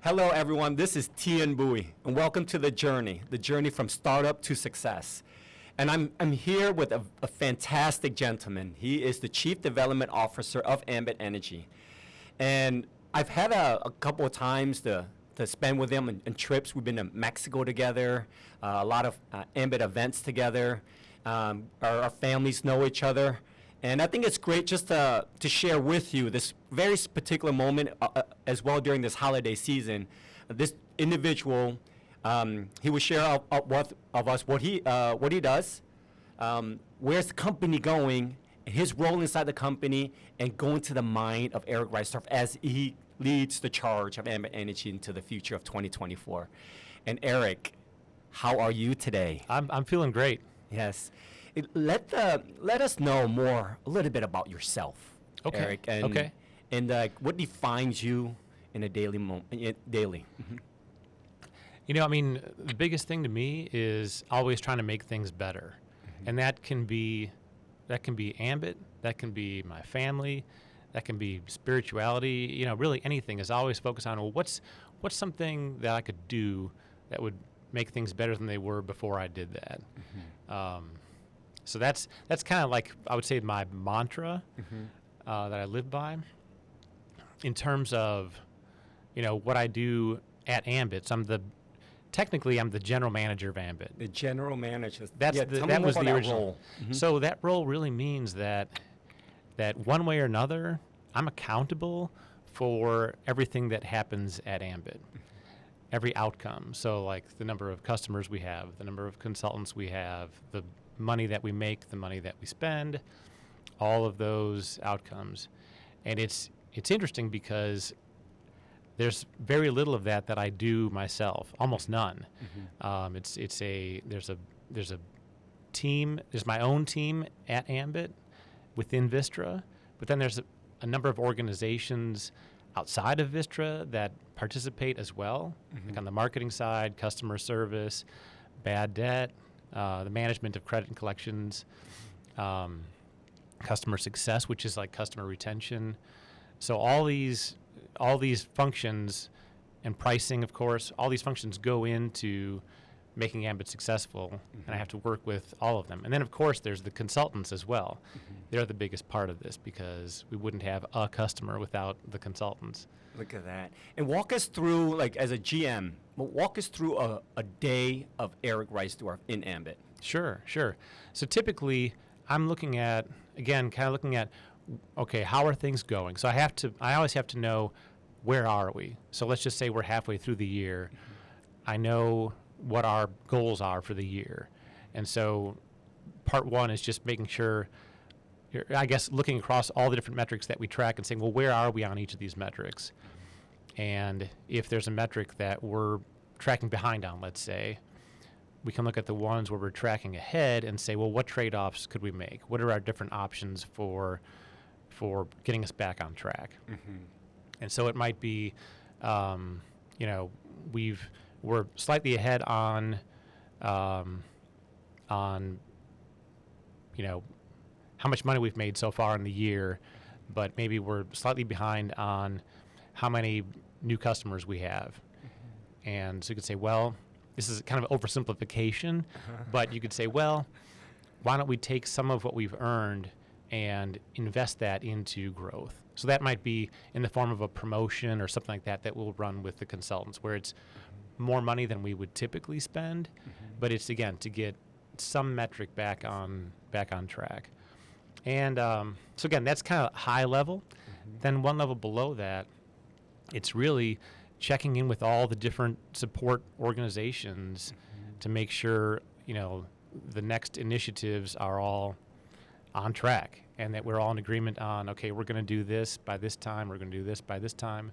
Hello, everyone. This is Tian Bui, and welcome to the journey from startup to success. And I'm here with a fantastic gentleman. He is the Chief Development Officer of Ambit Energy. And I've had a couple of times to spend with him on trips. We've been to Mexico together, a lot of Ambit events together. Our families know each other. And I think it's great just to share with you this very particular moment as well during this holiday season. This individual, he will share out with us what he does, where's the company going, his role inside the company, and go into the mind of Eric Reisdorf as he leads the charge of Ambit Energy into the future of 2024. And Eric, how are you today? I'm feeling great. Yes. Let us know a little bit about yourself, Okay. Eric, and what defines you in a daily daily. Mm-hmm. The biggest thing to me is always trying to make things better, and that can be Ambit, that can be my family, that can be spirituality. Really anything is always focused on what's something that I could do that would make things better than they were before I did that. Mm-hmm. So that's kind of like, I would say, my mantra that I live by in terms of, what I do at Ambit. So technically I'm the general manager of Ambit. The general manager. That was the original role. Mm-hmm. So that role really means that one way or another, I'm accountable for everything that happens at Ambit. Every outcome. So like the number of customers we have, the number of consultants we have, the money that we make, the money that we spend, all of those outcomes. And it's interesting because there's very little of that I do myself, almost none. Mm-hmm. There's a team, there's my own team at Ambit within Vistra, but then there's a number of organizations outside of Vistra that participate as well, like on the marketing side, customer service, bad debt, the management of credit and collections, customer success, which is like customer retention. So all these functions, and pricing, of course, all these functions go into making Ambit successful, and I have to work with all of them. And then, of course, there's the consultants as well. They're the biggest part of this because we wouldn't have a customer without the consultants. Look at that. And walk us through, like as a GM, walk us through a day of Eric Reisdorf in Ambit. Sure. So typically, I'm looking at, okay, how are things going? So I always have to know, where are we? So let's just say we're halfway through the year. I know what our goals are for the year. And so part one is just making sure, looking across all the different metrics that we track and saying, well, where are we on each of these metrics? And if there's a metric that we're tracking behind on, let's say, we can look at the ones where we're tracking ahead and say, well, what trade-offs could we make? What are our different options for getting us back on track? Mm-hmm. And so it might be, we're slightly ahead on how much money we've made so far in the year, but maybe we're slightly behind on how many new customers we have. Mm-hmm. And so you could say, well, this is kind of oversimplification, but you could say, well, why don't we take some of what we've earned and invest that into growth? So that might be in the form of a promotion or something like that we'll run with the consultants, where it's more money than we would typically spend, but it's, again, to get some metric back on track. And so again, that's kind of high level. Then one level below that, it's really checking in with all the different support organizations to make sure, the next initiatives are all on track and that we're all in agreement on, okay, we're going to do this by this time, we're going to do this by this time.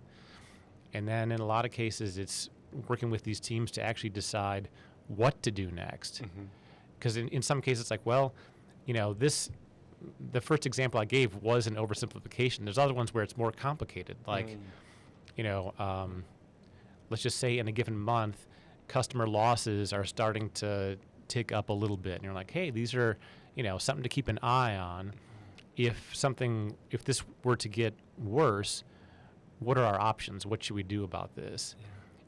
And then in a lot of cases, it's working with these teams to actually decide what to do next. Because in some cases, it's like, well, the first example I gave was an oversimplification. There's other ones where it's more complicated. Like, let's just say in a given month, customer losses are starting to tick up a little bit. And you're like, hey, these are, something to keep an eye on. If this were to get worse, what are our options? What should we do about this?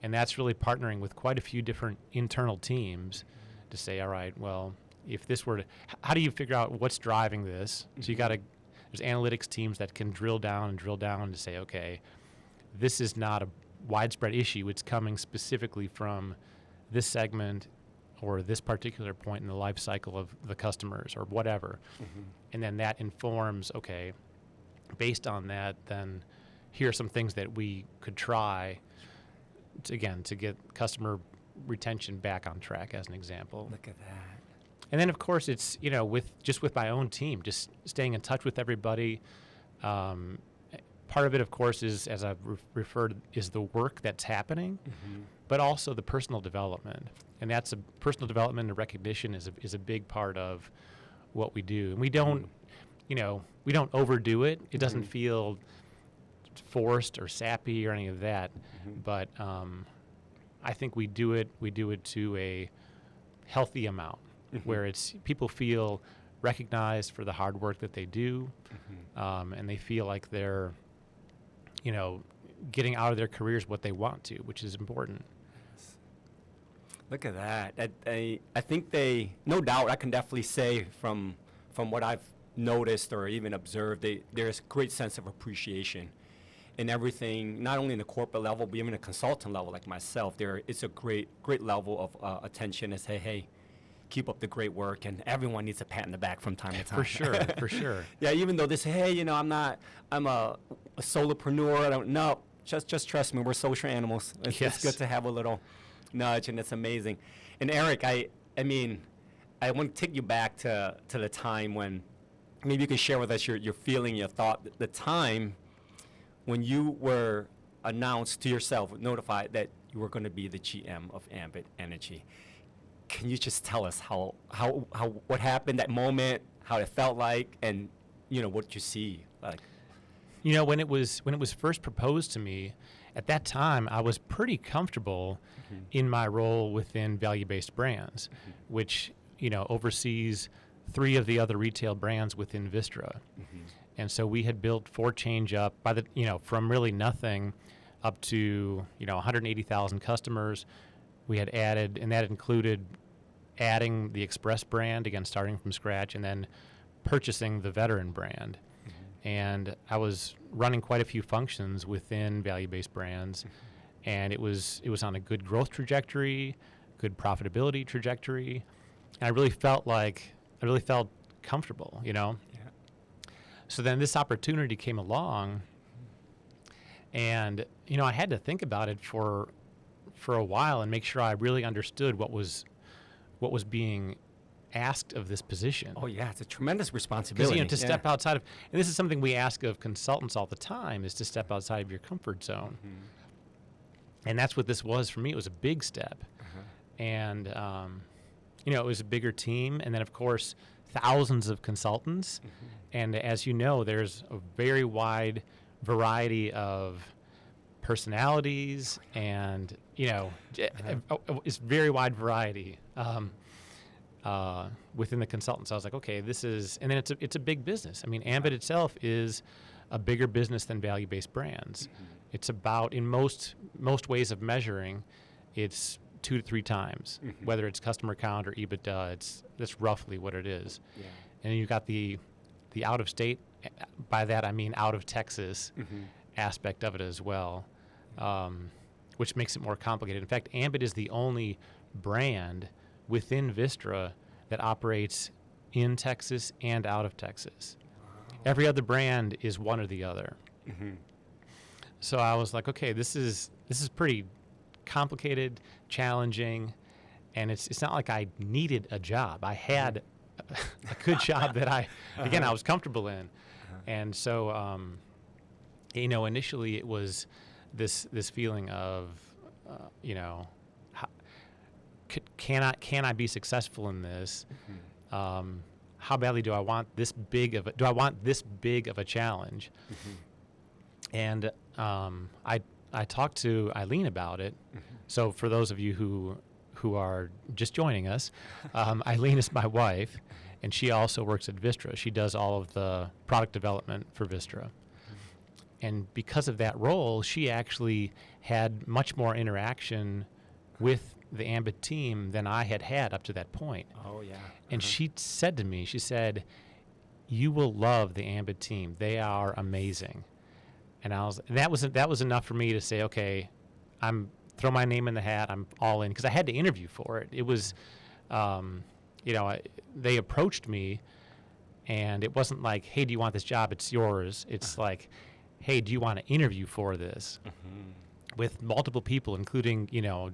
And that's really partnering with quite a few different internal teams to say, all right, well, if this were to, how do you figure out what's driving this? So you got to, there's analytics teams that can drill down to say, okay, this is not a widespread issue. It's coming specifically from this segment or this particular point in the life cycle of the customers or whatever. And then that informs, okay, based on that, then here are some things that we could try to, again, to get customer retention back on track, as an example. Look at that. And then, of course, it's, you know, with my own team, just staying in touch with everybody. Part of it, of course, is, as I've referred, is the work that's happening, but also the personal development. And that's personal development and recognition is a big part of what we do. And we don't, you know, we don't overdo it. It doesn't feel forced or sappy or any of that. But I think we do it to a healthy amount, where it's people feel recognized for the hard work that they do, and they feel like they're, you know, getting out of their careers what they want to, which is important. Look at that. I think they, no doubt, I can definitely say from what I've noticed or even observed, there's a great sense of appreciation in everything, not only in the corporate level, but even a consultant level like myself. It's a great level of attention to say, hey, keep up the great work, and everyone needs a pat in the back from time to time. For sure, for sure. Yeah, even though they say, hey, you know, I'm a solopreneur, I don't know. Just trust me, we're social animals. It's good to have a little nudge, and it's amazing. And Eric, I mean, I want to take you back to the time when, maybe you can share with us your feeling, your thought, the time when you were announced to yourself, notified that you were going to be the GM of Ambit Energy. Can you just tell us how what happened, that moment, how it felt like, and, you know, what you see like? You know, when it was first proposed to me, at that time I was pretty comfortable in my role within Value-Based Brands, which, you know, oversees 3 of the other retail brands within Vistra. And so we had built For Change up by the, you know, from really nothing up to, you know, 180,000 customers. We had added, and that included adding the Express brand, again, starting from scratch, and then purchasing the Veteran brand. And I was running quite a few functions within Value-Based Brands, and it was on a good growth trajectory, good profitability trajectory, and I really felt comfortable, you know. So then this opportunity came along, and, you know, I had to think about it for a while and make sure I really understood what was being asked of this position. Oh yeah, it's a tremendous responsibility. Because, you know, to step outside of, and this is something we ask of consultants all the time, is to step outside of your comfort zone. And that's what this was for me. It was a big step. And, you know, it was a bigger team. And then, of course, thousands of consultants. And as you know, there's a very wide variety of personalities and, you know, it's very wide variety within the consultants. I was like, okay, this is, and then it's a big business. I mean, Ambit itself is a bigger business than Value-Based Brands. It's about, in most ways of measuring, it's 2 to 3 times, whether it's customer count or EBITDA. That's roughly what it is. And you've got the out of state, by that I mean out of Texas aspect of it as well, which makes it more complicated. In fact, Ambit is the only brand within Vistra that operates in Texas and out of Texas. Every other brand is one or the other. So I was like, okay, this is pretty complicated, challenging, and it's not like I needed a job. I had a good job that I was comfortable in. And so, you know, initially it was this feeling of, you know, can I be successful in this? How badly do I want this big of a challenge? And I talked to Eileen about it. So for those of you who are just joining us, Eileen is my wife, and she also works at Vistra. She does all of the product development for Vistra. And because of that role, she actually had much more interaction with the Ambit team than I had had up to that point. Oh, yeah. And she said to me, she said, "You will love the Ambit team. They are amazing." And that was enough for me to say, okay, throw my name in the hat. I'm all in, because I had to interview for it. It was, they approached me, and it wasn't like, "Hey, do you want this job? It's yours." It's like, "Hey, do you want to interview for this?" With multiple people, including,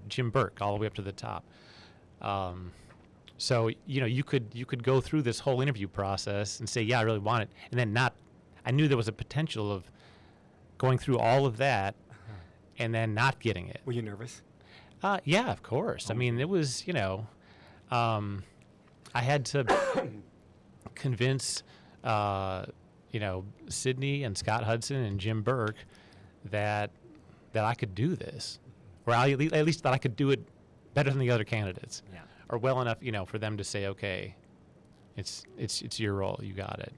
Jim Burke, all the way up to the top. So, you could go through this whole interview process and say, "Yeah, I really want it," and then I knew there was a potential of going through all of that and then not getting it. Were you nervous? Yeah, of course. I mean, it was, I had to convince, Sydney and Scott Hudson and Jim Burke that I could do this, or at least that I could do it better than the other candidates, or well enough, for them to say, "Okay, it's your role, you got it."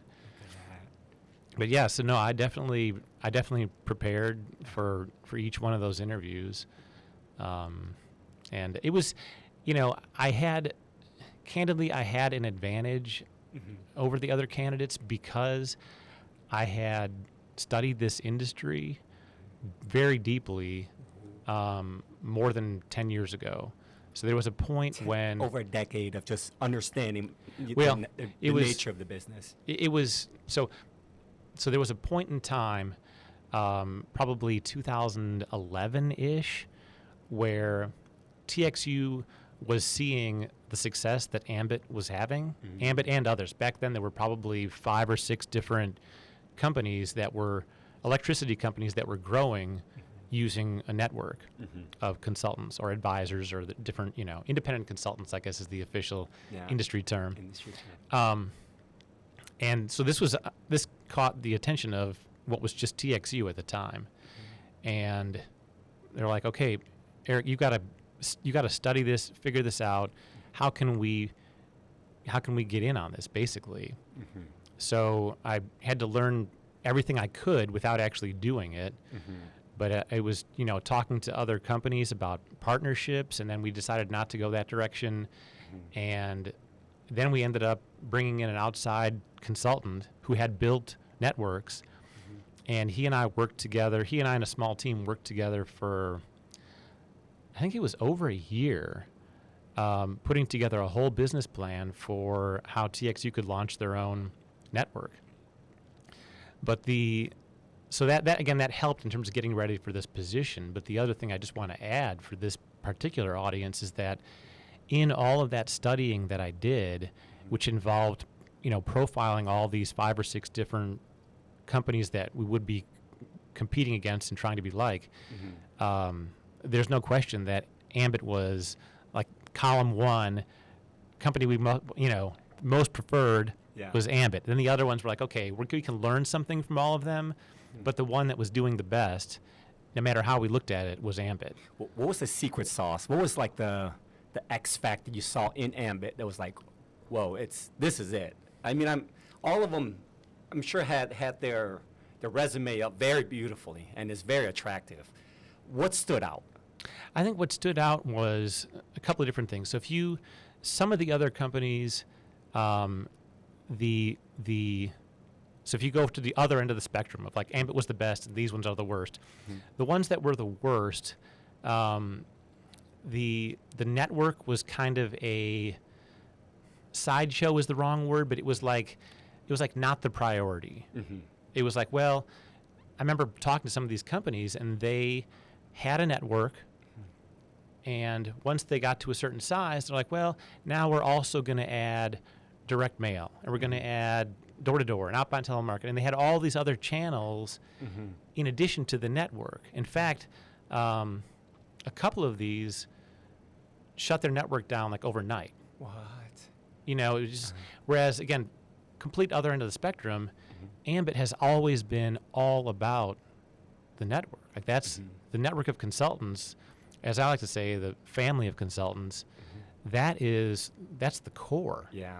But yeah, so no, I definitely prepared for each one of those interviews, and it was, I had an advantage over the other candidates because I had studied this industry very deeply more than 10 years ago. So there was a point when... Over a decade of just understanding the nature of the business. It was... So there was a point in time, probably 2011-ish, where TXU was seeing the success that Ambit was having, Ambit and others. Back then, there were probably 5 or 6 different companies that were electricity companies that were growing using a network of consultants or advisors, or the different, independent consultants, I guess is the official industry term. And so this caught the attention of what was just TXU at the time. And they're like, "Okay, Eric, you got to study this, figure this out. How can we get in on this, basically?" So I had to learn everything I could without actually doing it. But it was, talking to other companies about partnerships, and then we decided not to go that direction. And then we ended up bringing in an outside consultant who had built networks, and he and I and a small team worked together for, I think it was over a year, putting together a whole business plan for how TXU could launch their own network. But so that helped in terms of getting ready for this position. But the other thing I just want to add for this particular audience is that in all of that studying that I did, which involved, profiling all these 5 or 6 different companies that we would be competing against and trying to be like, there's no question that Ambit was like column 1, company we most preferred was Ambit. Then the other ones were like, okay, we can learn something from all of them, but the one that was doing the best, no matter how we looked at it, was Ambit. What was the secret sauce? What was like the X factor you saw in Ambit that was like, whoa, this is it? I mean, all of them, I'm sure had their resume up very beautifully and is very attractive. What stood out? I think what stood out was a couple of different things. So some of the other companies, so if you go to the other end of the spectrum of like Ambit was the best and these ones are the worst, the ones that were the worst, the network was kind of a sideshow is the wrong word, but it was like not the priority. It was like, well, I remember talking to some of these companies and they had a network, and once they got to a certain size, they're like, well, now we're also going to add direct mail, and we're going to add door-to-door and outbound telemarketing, and they had all these other channels in addition to the network. In fact, a couple of these shut their network down like overnight. What? It was just, whereas, again, complete other end of the spectrum, Ambit has always been all about the network. Like that's the network of consultants, as I like to say, the family of consultants. That's the core. Yeah.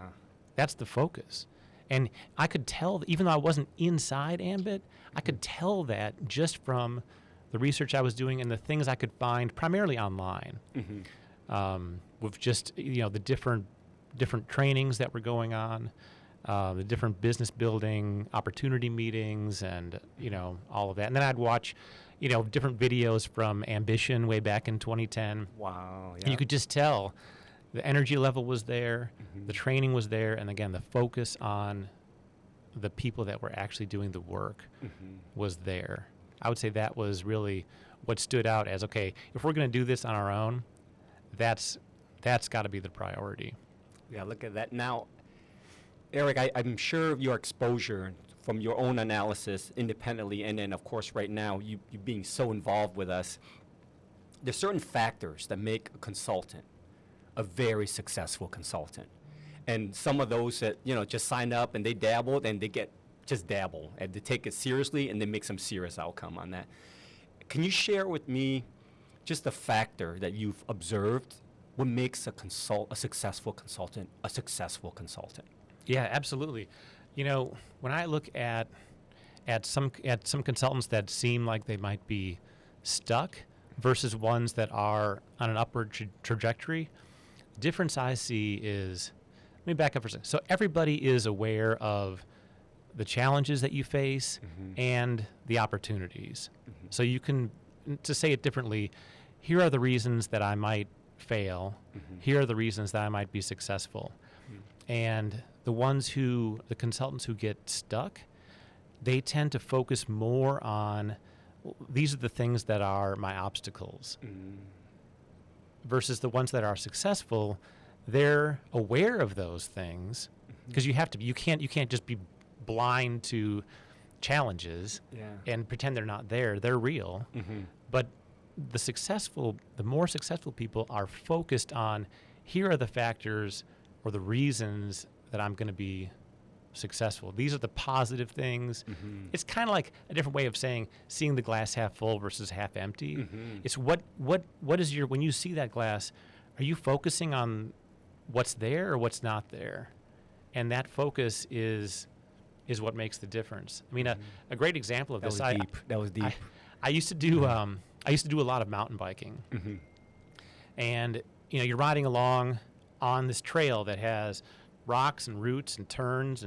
That's the focus. And I could tell, even though I wasn't inside Ambit, I could tell that just from the research I was doing and the things I could find primarily online, with just the different trainings that were going on, the different business building opportunity meetings, and all of that. And then I'd watch different videos from Ambition way back in 2010. Wow. And you could just tell the energy level was there, the training was there, and again, the focus on the people that were actually doing the work was there. I would say that was really what stood out as, okay, if we're going to do this on our own, that's got to be the priority. Yeah, look at that. Now, Eric, I'm sure your exposure from your own analysis independently, and then, of course, right now, you being so involved with us, there's certain factors that make a consultant a very successful consultant. And some of those that, just sign up and they dabble, and they just dabble, and they take it seriously, and they make some serious outcome on that. Can you share with me just the factor that you've observed, what makes a successful consultant a successful consultant? Yeah, absolutely. When I look at some consultants that seem like they might be stuck versus ones that are on an upward trajectory, the difference I see is, let me back up for a second. So everybody is aware of the challenges that you face and the opportunities. So you can, to say it differently, here are the reasons that I might fail. Here are the reasons that I might be successful. And the consultants who get stuck, they tend to focus more on, these are the things that are my obstacles. Versus the ones that are successful, they're aware of those things, because you have to be. You can't just be blind to challenges and pretend they're not there. They're real. But the more successful people are focused on, here are the factors or the reasons that I'm going to be successful. These are the positive things. It's kind of like a different way of saying seeing the glass half full versus half empty. It's what is when you see that glass, are you focusing on what's there or what's not there? And that focus is what makes the difference. I mean, a great example of this. That was deep. I used to do a lot of mountain biking, and you're riding along on this trail that has rocks and roots and turns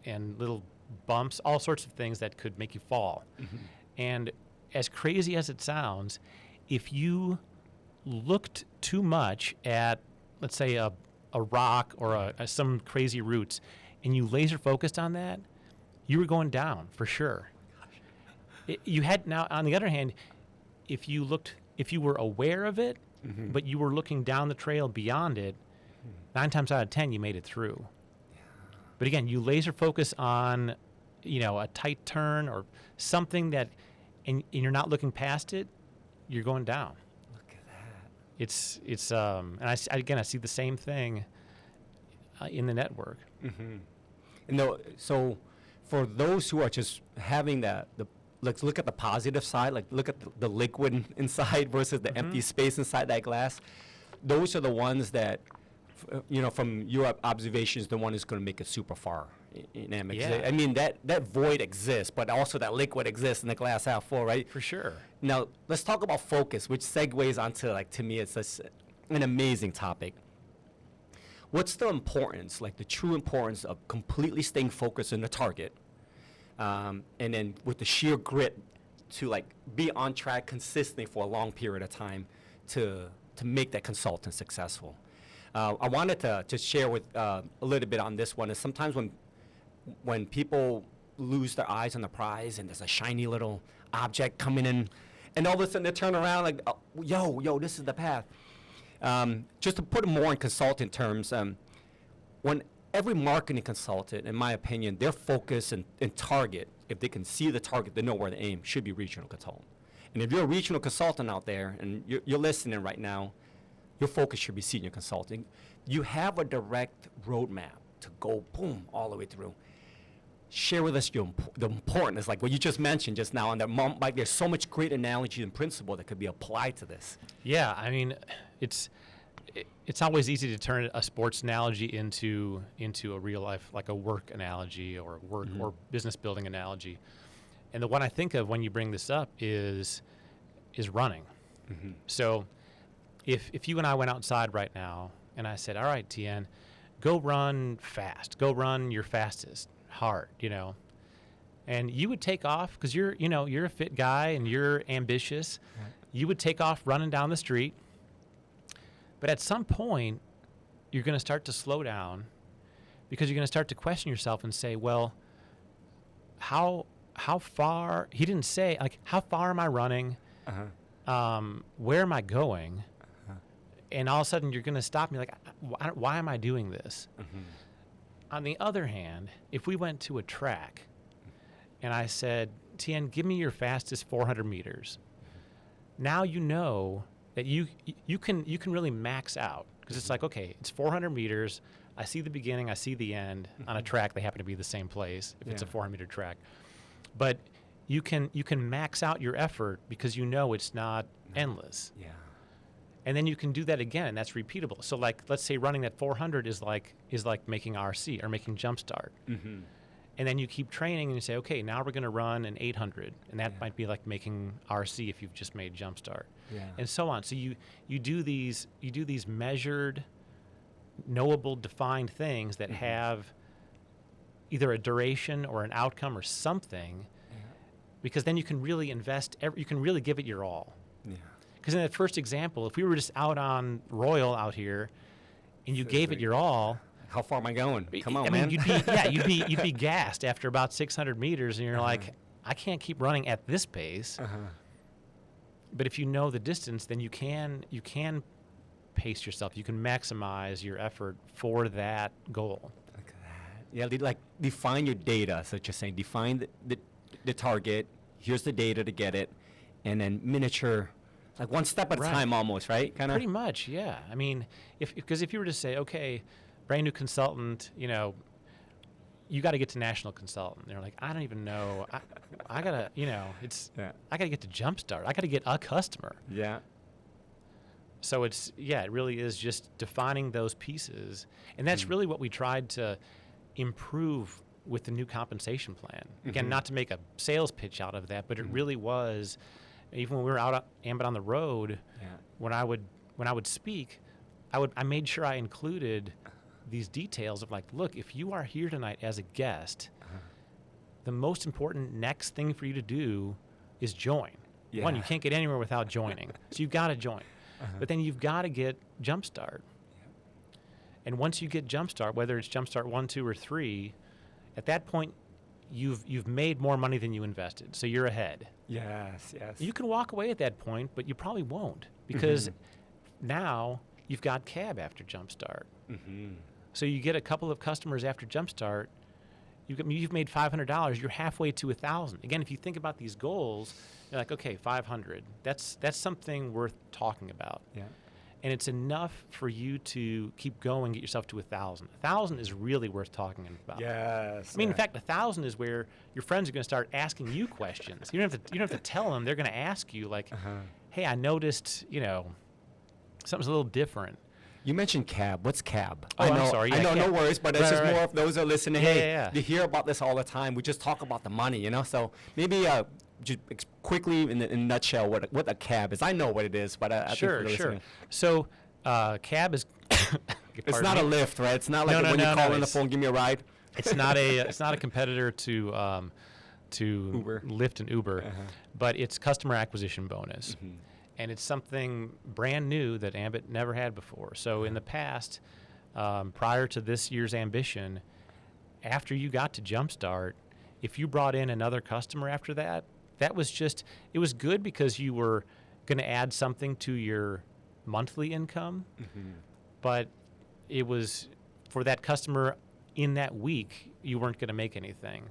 and little bumps, all sorts of things that could make you fall. And as crazy as it sounds, if you looked too much at, let's say, a rock or some crazy roots, and you laser focused on that, you were going down for sure. Now, on the other hand, if you were aware of it, but you were looking down the trail beyond it, 9 times out of 10, you made it through. But again, you laser focus on, a tight turn or something that, and you're not looking past it, you're going down. Look at that. And I see the same thing in the network. So for those who are just having let's look at the positive side, like look at the liquid inside versus the empty space inside that glass. Those are the ones that, from your observations, the one who's going to make it super far in Ambit. Yeah. I mean, that void exists, but also that liquid exists in the glass half full, right? For sure. Now, let's talk about focus, which segues onto, to me, it's an amazing topic. What's the importance, the true importance of completely staying focused on the target, and then with the sheer grit to, be on track consistently for a long period of time to make that consultant successful? I wanted to share with a little bit on this one. Is sometimes when people lose their eyes on the prize and there's a shiny little object coming in, and all of a sudden they turn around like, oh, yo, this is the path. Just to put it more in consultant terms, when every marketing consultant, in my opinion, their focus and target, if they can see the target, they know where to aim, should be regional consultant. And if you're a regional consultant out there and you're listening right now, your focus should be senior consulting. You have a direct roadmap to go, boom, all the way through. Share with us the importance, like what you just mentioned just now, and there's so much great analogy and principle that could be applied to this. Yeah, I mean, it's always easy to turn a sports analogy into a real life, like a work analogy or work or business building analogy. And the one I think of when you bring this up is running. So if you and I went outside right now and I said, all right, Tien, go run fast, go run your fastest, hard, and you would take off because you're a fit guy and you're ambitious. Right. You would take off running down the street. But at some point, you're going to start to slow down because you're going to start to question yourself and say, well, how far, he didn't say, like, how far am I running? Where am I going? And all of a sudden, you're going to stop me like, why am I doing this? On the other hand, if we went to a track and I said, Tien, give me your fastest 400 meters. Now you know that you can really max out because it's like, okay, it's 400 meters. I see the beginning, I see the end. On a track, they happen to be the same place if it's a 400-meter track. But you can max out your effort because you know it's not endless. Yeah. And then you can do that again, and that's repeatable. So, like, let's say running that 400 is like making RC or making jump start. And then you keep training and you say, okay, now we're going to run an 800. And that might be like making RC if you've just made jumpstart. And so on. So you do these measured, knowable, defined things that have either a duration or an outcome or something, because then you can really invest, you can really give it your all. Because in that first example, if we were just out on Royal out here and you gave it your all, how far am I going? Come on, man. man. You'd be gassed after about 600 meters, and you're like, I can't keep running at this pace. But if you know the distance, then you can pace yourself. You can maximize your effort for that goal. Look at that. Yeah, like define your data. So you're saying define the target. Here's the data to get it, and then miniature, like one step at a time, almost, right? Kind of. Pretty much, yeah. I mean, because if you were to say, okay, brand new consultant, you got to get to national consultant. They're like, I don't even know. I gotta, I gotta get to Jumpstart. I gotta get a customer. Yeah. So it really is just defining those pieces, and that's really what we tried to improve with the new compensation plan. Again, not to make a sales pitch out of that, but it really was. Even when we were out at Ambit on the road, when I would speak, I made sure I included these details of like, look, if you are here tonight as a guest, the most important next thing for you to do is join. One, you can't get anywhere without joining, so you've got to join. But then you've got to get Jumpstart. And once you get Jumpstart, whether it's Jumpstart 1, 2, or 3, at that point, you've made more money than you invested, so you're ahead. Yes. You can walk away at that point, but you probably won't because now you've got cab after Jumpstart. So you get a couple of customers after Jumpstart, you've made $500. You're halfway to 1,000. Again, if you think about these goals, you're like, okay, 500. That's something worth talking about. Yeah. And it's enough for you to keep going, get yourself to 1,000. 1,000 is really worth talking about. Yes. I mean, in fact, 1,000 is where your friends are going to start asking you questions. You don't have to tell them. They're going to ask you like, hey, I noticed, something's a little different. You mentioned cab. What's cab? Oh, I'm sorry. I know, no worries, but it's just more of those who are listening. You hear about this all the time. We just talk about the money, So maybe just quickly, in a nutshell, what a cab is. I know what it is, but I think sure. So cab is. It's not a Lyft, right? It's not like when you call in the phone, give me a ride. It's not a competitor to Uber. Lyft and Uber, but it's customer acquisition bonus. And it's something brand new that Ambit never had before. So in the past, prior to this year's ambition, after you got to Jumpstart, if you brought in another customer after that, it was good because you were going to add something to your monthly income, but it was for that customer in that week, you weren't going to make anything.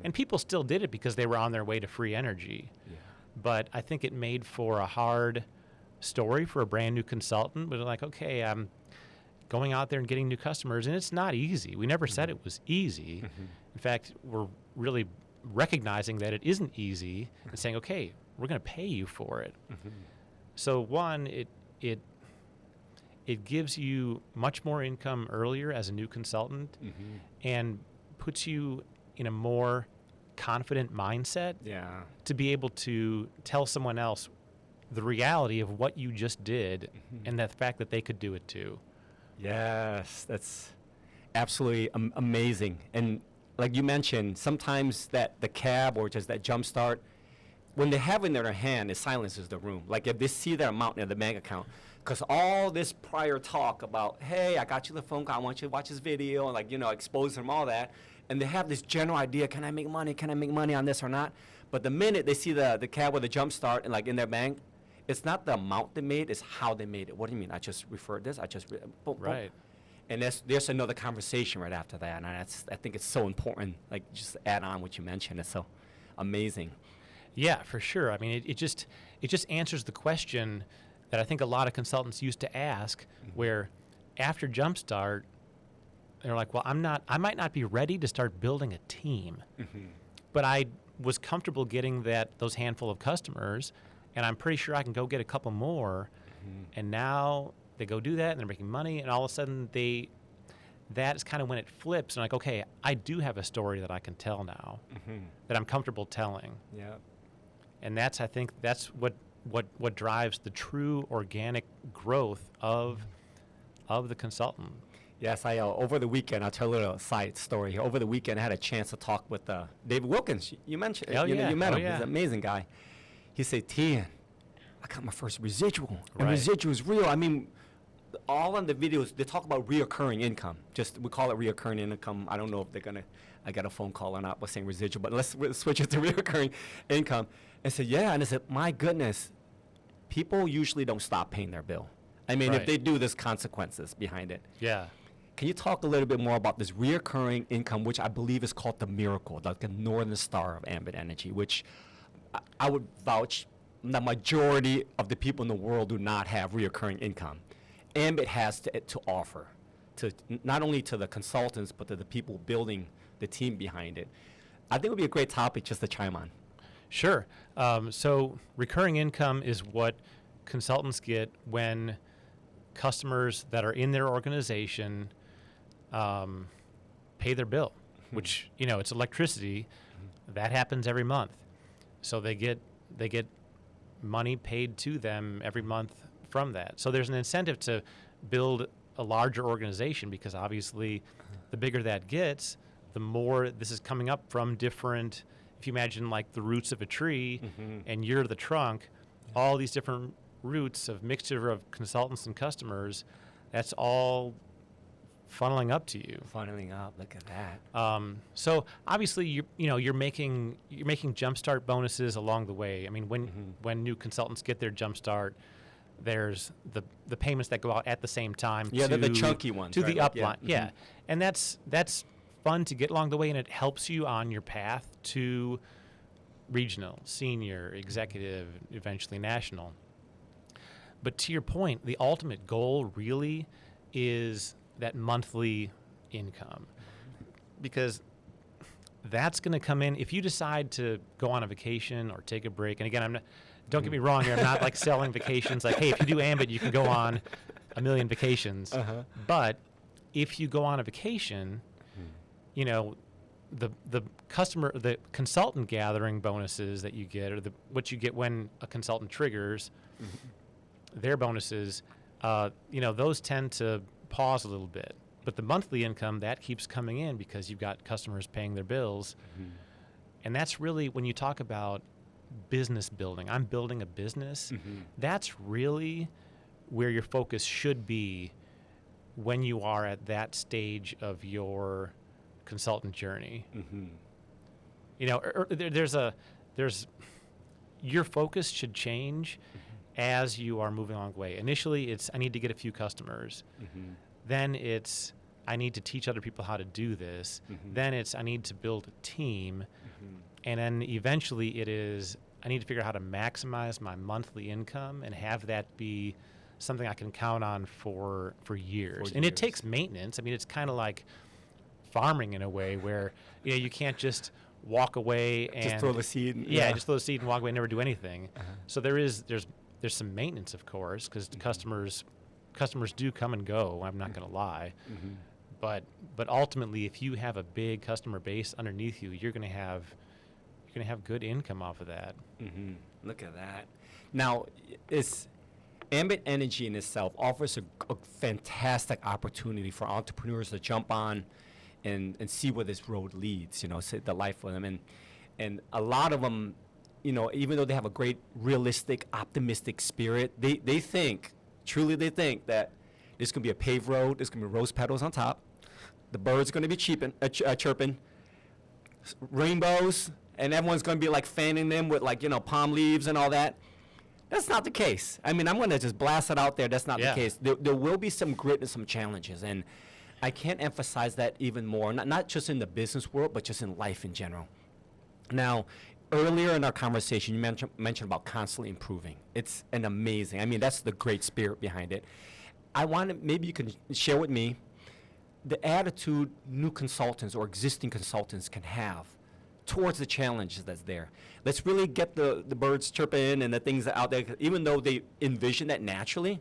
And people still did it because they were on their way to free energy. But I think it made for a hard story for a brand new consultant. But like, okay, I'm going out there and getting new customers, and it's not easy. We never said it was easy. In fact, we're really recognizing that it isn't easy and saying, okay, we're going to pay you for it. So one, it it gives you much more income earlier as a new consultant and puts you in a more confident mindset to be able to tell someone else the reality of what you just did and the fact that they could do it too. Yes, that's absolutely amazing. And like you mentioned, sometimes that the cab or just that jump start, when they have it in their hand, it silences the room. Like if they see their amount in the bank account, because all this prior talk about, hey, I got you the phone call, I want you to watch this video, and like, expose them all that, and they have this general idea, can I make money on this or not? But the minute they see the cab with the jump start and like in their bank, it's not the amount they made, it's how they made it. What do you mean? I just referred this, boom, boom. Right. And there's another conversation right after that, and I think it's so important, like just add on what you mentioned, it's so amazing. Yeah, for sure. I mean, it just answers the question that I think a lot of consultants used to ask, where after Jumpstart, they're like, well, I might not be ready to start building a team, but I was comfortable getting those handful of customers, and I'm pretty sure I can go get a couple more, and now they go do that, and they're making money, and all of a sudden that is kind of when it flips, and like, okay, I do have a story that I can tell now, that I'm comfortable telling. Yeah. And I think that's what drives the true organic growth of the consultant. Yes, I over the weekend, I'll tell a little side story here. Over the weekend, I had a chance to talk with David Wilkins. You mentioned, you met him. Yeah. He's an amazing guy. He said, Tian, I got my first residual. And Right. residual is real. I mean, all on the videos, they talk about reoccurring income. We call it reoccurring income. I don't know if they're going to, I got a phone call or not with saying residual, but let's switch it to reoccurring income. And said, yeah, and I said, my goodness, people usually don't stop paying their bill. I mean, if Right. they do, there's consequences behind it. Yeah. Can you talk a little bit more about this reoccurring income, which I believe is called the miracle, like the northern star of Ambit Energy, which I would vouch the majority of the people in the world do not have reoccurring income. Ambit has to offer, to not only to the consultants, but to the people building the team behind it. I think it would be a great topic just to chime on. Sure. So recurring income is what consultants get when customers that are in their organization pay their bill, which, it's electricity. That happens every month. So they get money paid to them every month from that. So there's an incentive to build a larger organization, because obviously the bigger that gets, the more this is coming up from different, if you imagine like the roots of a tree and you're the trunk, all these different roots of mixture of consultants and customers, that's all funneling up to you. Funneling up, look at that. So obviously you're making jumpstart bonuses along the way. I mean, when new consultants get their jumpstart, there's the payments that go out at the same time. Yeah, they're the chunky ones. To right? the Like, upline. Yeah. And that's fun to get along the way, and it helps you on your path to regional, senior, executive, eventually national. But to your point, the ultimate goal really is that monthly income, because that's going to come in if you decide to go on a vacation or take a break. And again, don't get me wrong here, I'm not like selling vacations like, hey, if you do Ambit, you can go on a million vacations. But if you go on a vacation, the consultant gathering bonuses that you get, or what you get when a consultant triggers their bonuses, those tend to pause a little bit. But the monthly income, that keeps coming in because you've got customers paying their bills. And that's really, when you talk about business building, I'm building a business, that's really where your focus should be when you are at that stage of your consultant journey. There's your focus should change as you are moving along the way. Initially, it's I need to get a few customers. Then it's I need to teach other people how to do this. Then it's I need to build a team. And then eventually it is I need to figure out how to maximize my monthly income and have that be something I can count on for years. And it takes maintenance. I mean, it's kind of like farming in a way where you can't just walk away and just throw the seed. Just throw the seed and walk away and never do anything. So there's some maintenance, of course, because customers customers do come and go. I'm not going to lie. But ultimately, if you have a big customer base underneath you, you're going to have good income off of that. Look at that. Now, Ambit Energy in itself offers a fantastic opportunity for entrepreneurs to jump on and see where this road leads, see the life for them. And a lot of them, even though they have a great realistic, optimistic spirit, they think that there's going to be a paved road, there's going to be rose petals on top, the birds going to be chirping, rainbows, and everyone's going to be like fanning them with palm leaves and all that. That's not the case. I mean, I'm going to just blast it out there. That's not the case. There will be some grit and some challenges, and I can't emphasize that even more, not just in the business world, but just in life in general. Now, earlier in our conversation, you mentioned about constantly improving. It's an amazing, that's the great spirit behind it. I want to, maybe you can share with me the attitude new consultants or existing consultants can have towards the challenges that's there. Let's really get the birds chirping and the things that out there, even though they envision that naturally,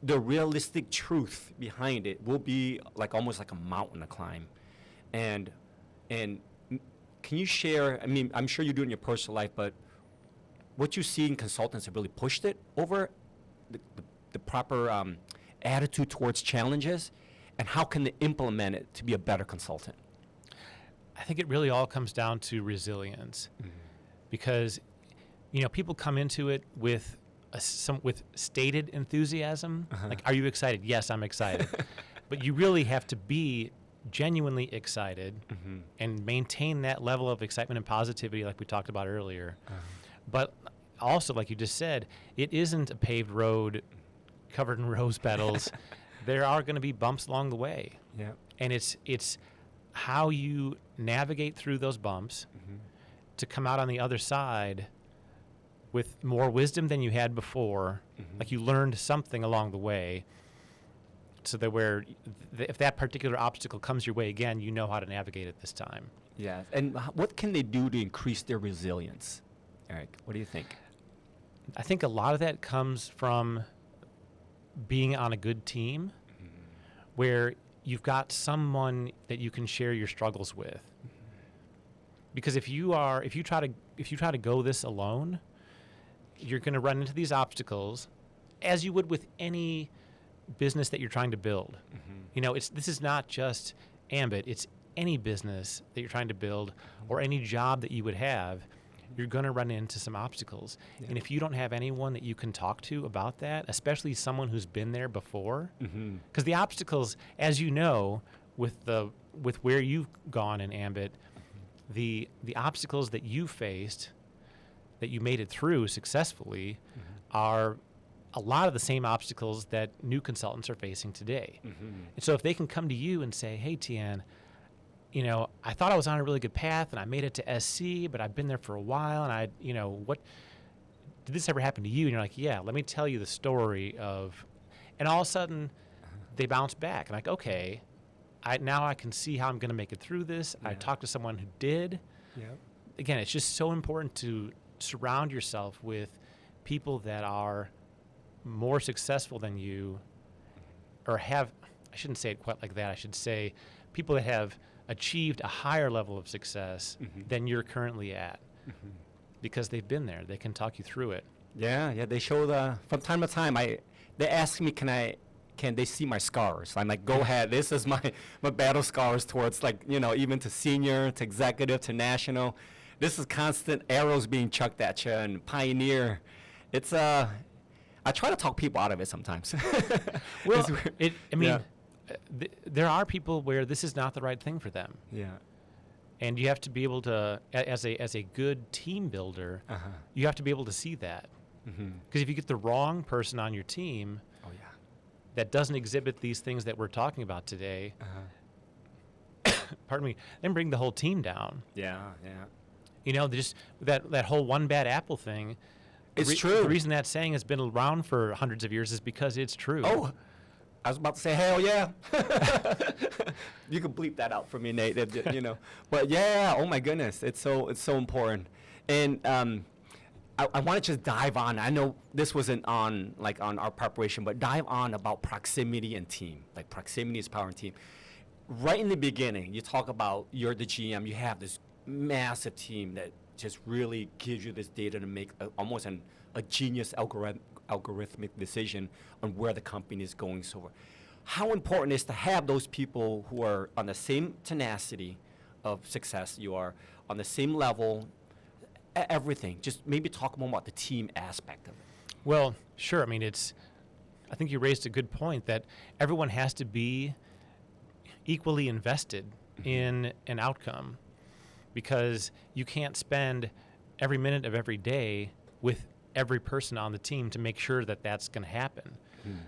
the realistic truth behind it will be almost like a mountain to climb. And can you share, I'm sure you do it in your personal life, but what you see in consultants have really pushed it over the proper attitude towards challenges, and how can they implement it to be a better consultant? I think it really all comes down to resilience, because people come into it with with stated enthusiasm. Like, are you excited? Yes, I'm excited. But you really have to be genuinely excited and maintain that level of excitement and positivity like we talked about earlier. But also, like you just said, it isn't a paved road covered in rose petals. There are going to be bumps along the way. Yeah. And it's how you navigate through those bumps to come out on the other side with more wisdom than you had before. Like, you learned something along the way, so that if that particular obstacle comes your way again, you know how to navigate it this time. Yeah. And what can they do to increase their resilience? Eric, what do you think? I think a lot of that comes from being on a good team where you've got someone that you can share your struggles with. Because if you try to go this alone, you're going to run into these obstacles, as you would with any business that you're trying to build. This is not just Ambit, it's any business that you're trying to build or any job that you would have. You're going to run into some obstacles. And if you don't have anyone that you can talk to about that, especially someone who's been there before, because the obstacles, as you know, with where you've gone in Ambit, the obstacles that you faced, that you made it through successfully, are a lot of the same obstacles that new consultants are facing today. And so if they can come to you and say, hey, Tian, I thought I was on a really good path and I made it to SC, but I've been there for a while, and what did this ever happen to you? And you're like, yeah, let me tell you the story of, and all of a sudden they bounce back and like, okay, now I can see how I'm going to make it through this. I talked to someone who did. Again, it's just so important to surround yourself with people that are more successful than you, or I shouldn't say it quite like that. I should say people that have achieved a higher level of success than you're currently at, because they've been there. They can talk you through it. Yeah. They show from time to time. They ask me, can they see my scars? I'm like, go ahead. This is my battle scars towards even to senior, to executive, to national. This is constant arrows being chucked at you, and pioneer. It's I try to talk people out of it sometimes. Well, there are people where this is not the right thing for them. Yeah. And you have to be able to, as a good team builder, you have to be able to see that. Because if you get the wrong person on your team, that doesn't exhibit these things that we're talking about today, pardon me, then bring the whole team down. Yeah. Just that whole one bad apple thing. It's true. The reason that saying has been around for hundreds of years is because it's true. Oh, I was about to say, hell yeah. You can bleep that out for me, Nate. But yeah, oh my goodness, it's so important. And I want to just dive on. I know this wasn't on our preparation, but dive on about proximity and team. Like proximity is power and team. Right in the beginning, you talk about you're the GM. You have this massive team that just really gives you this data to make almost a genius algorithmic decision on where the company is going. So, how important is to have those people who are on the same tenacity of success you are, on the same level, everything. Just maybe talk more about the team aspect of it. Well, sure. I mean, I think you raised a good point that everyone has to be equally invested in an outcome, because you can't spend every minute of every day with every person on the team to make sure that that's going to happen.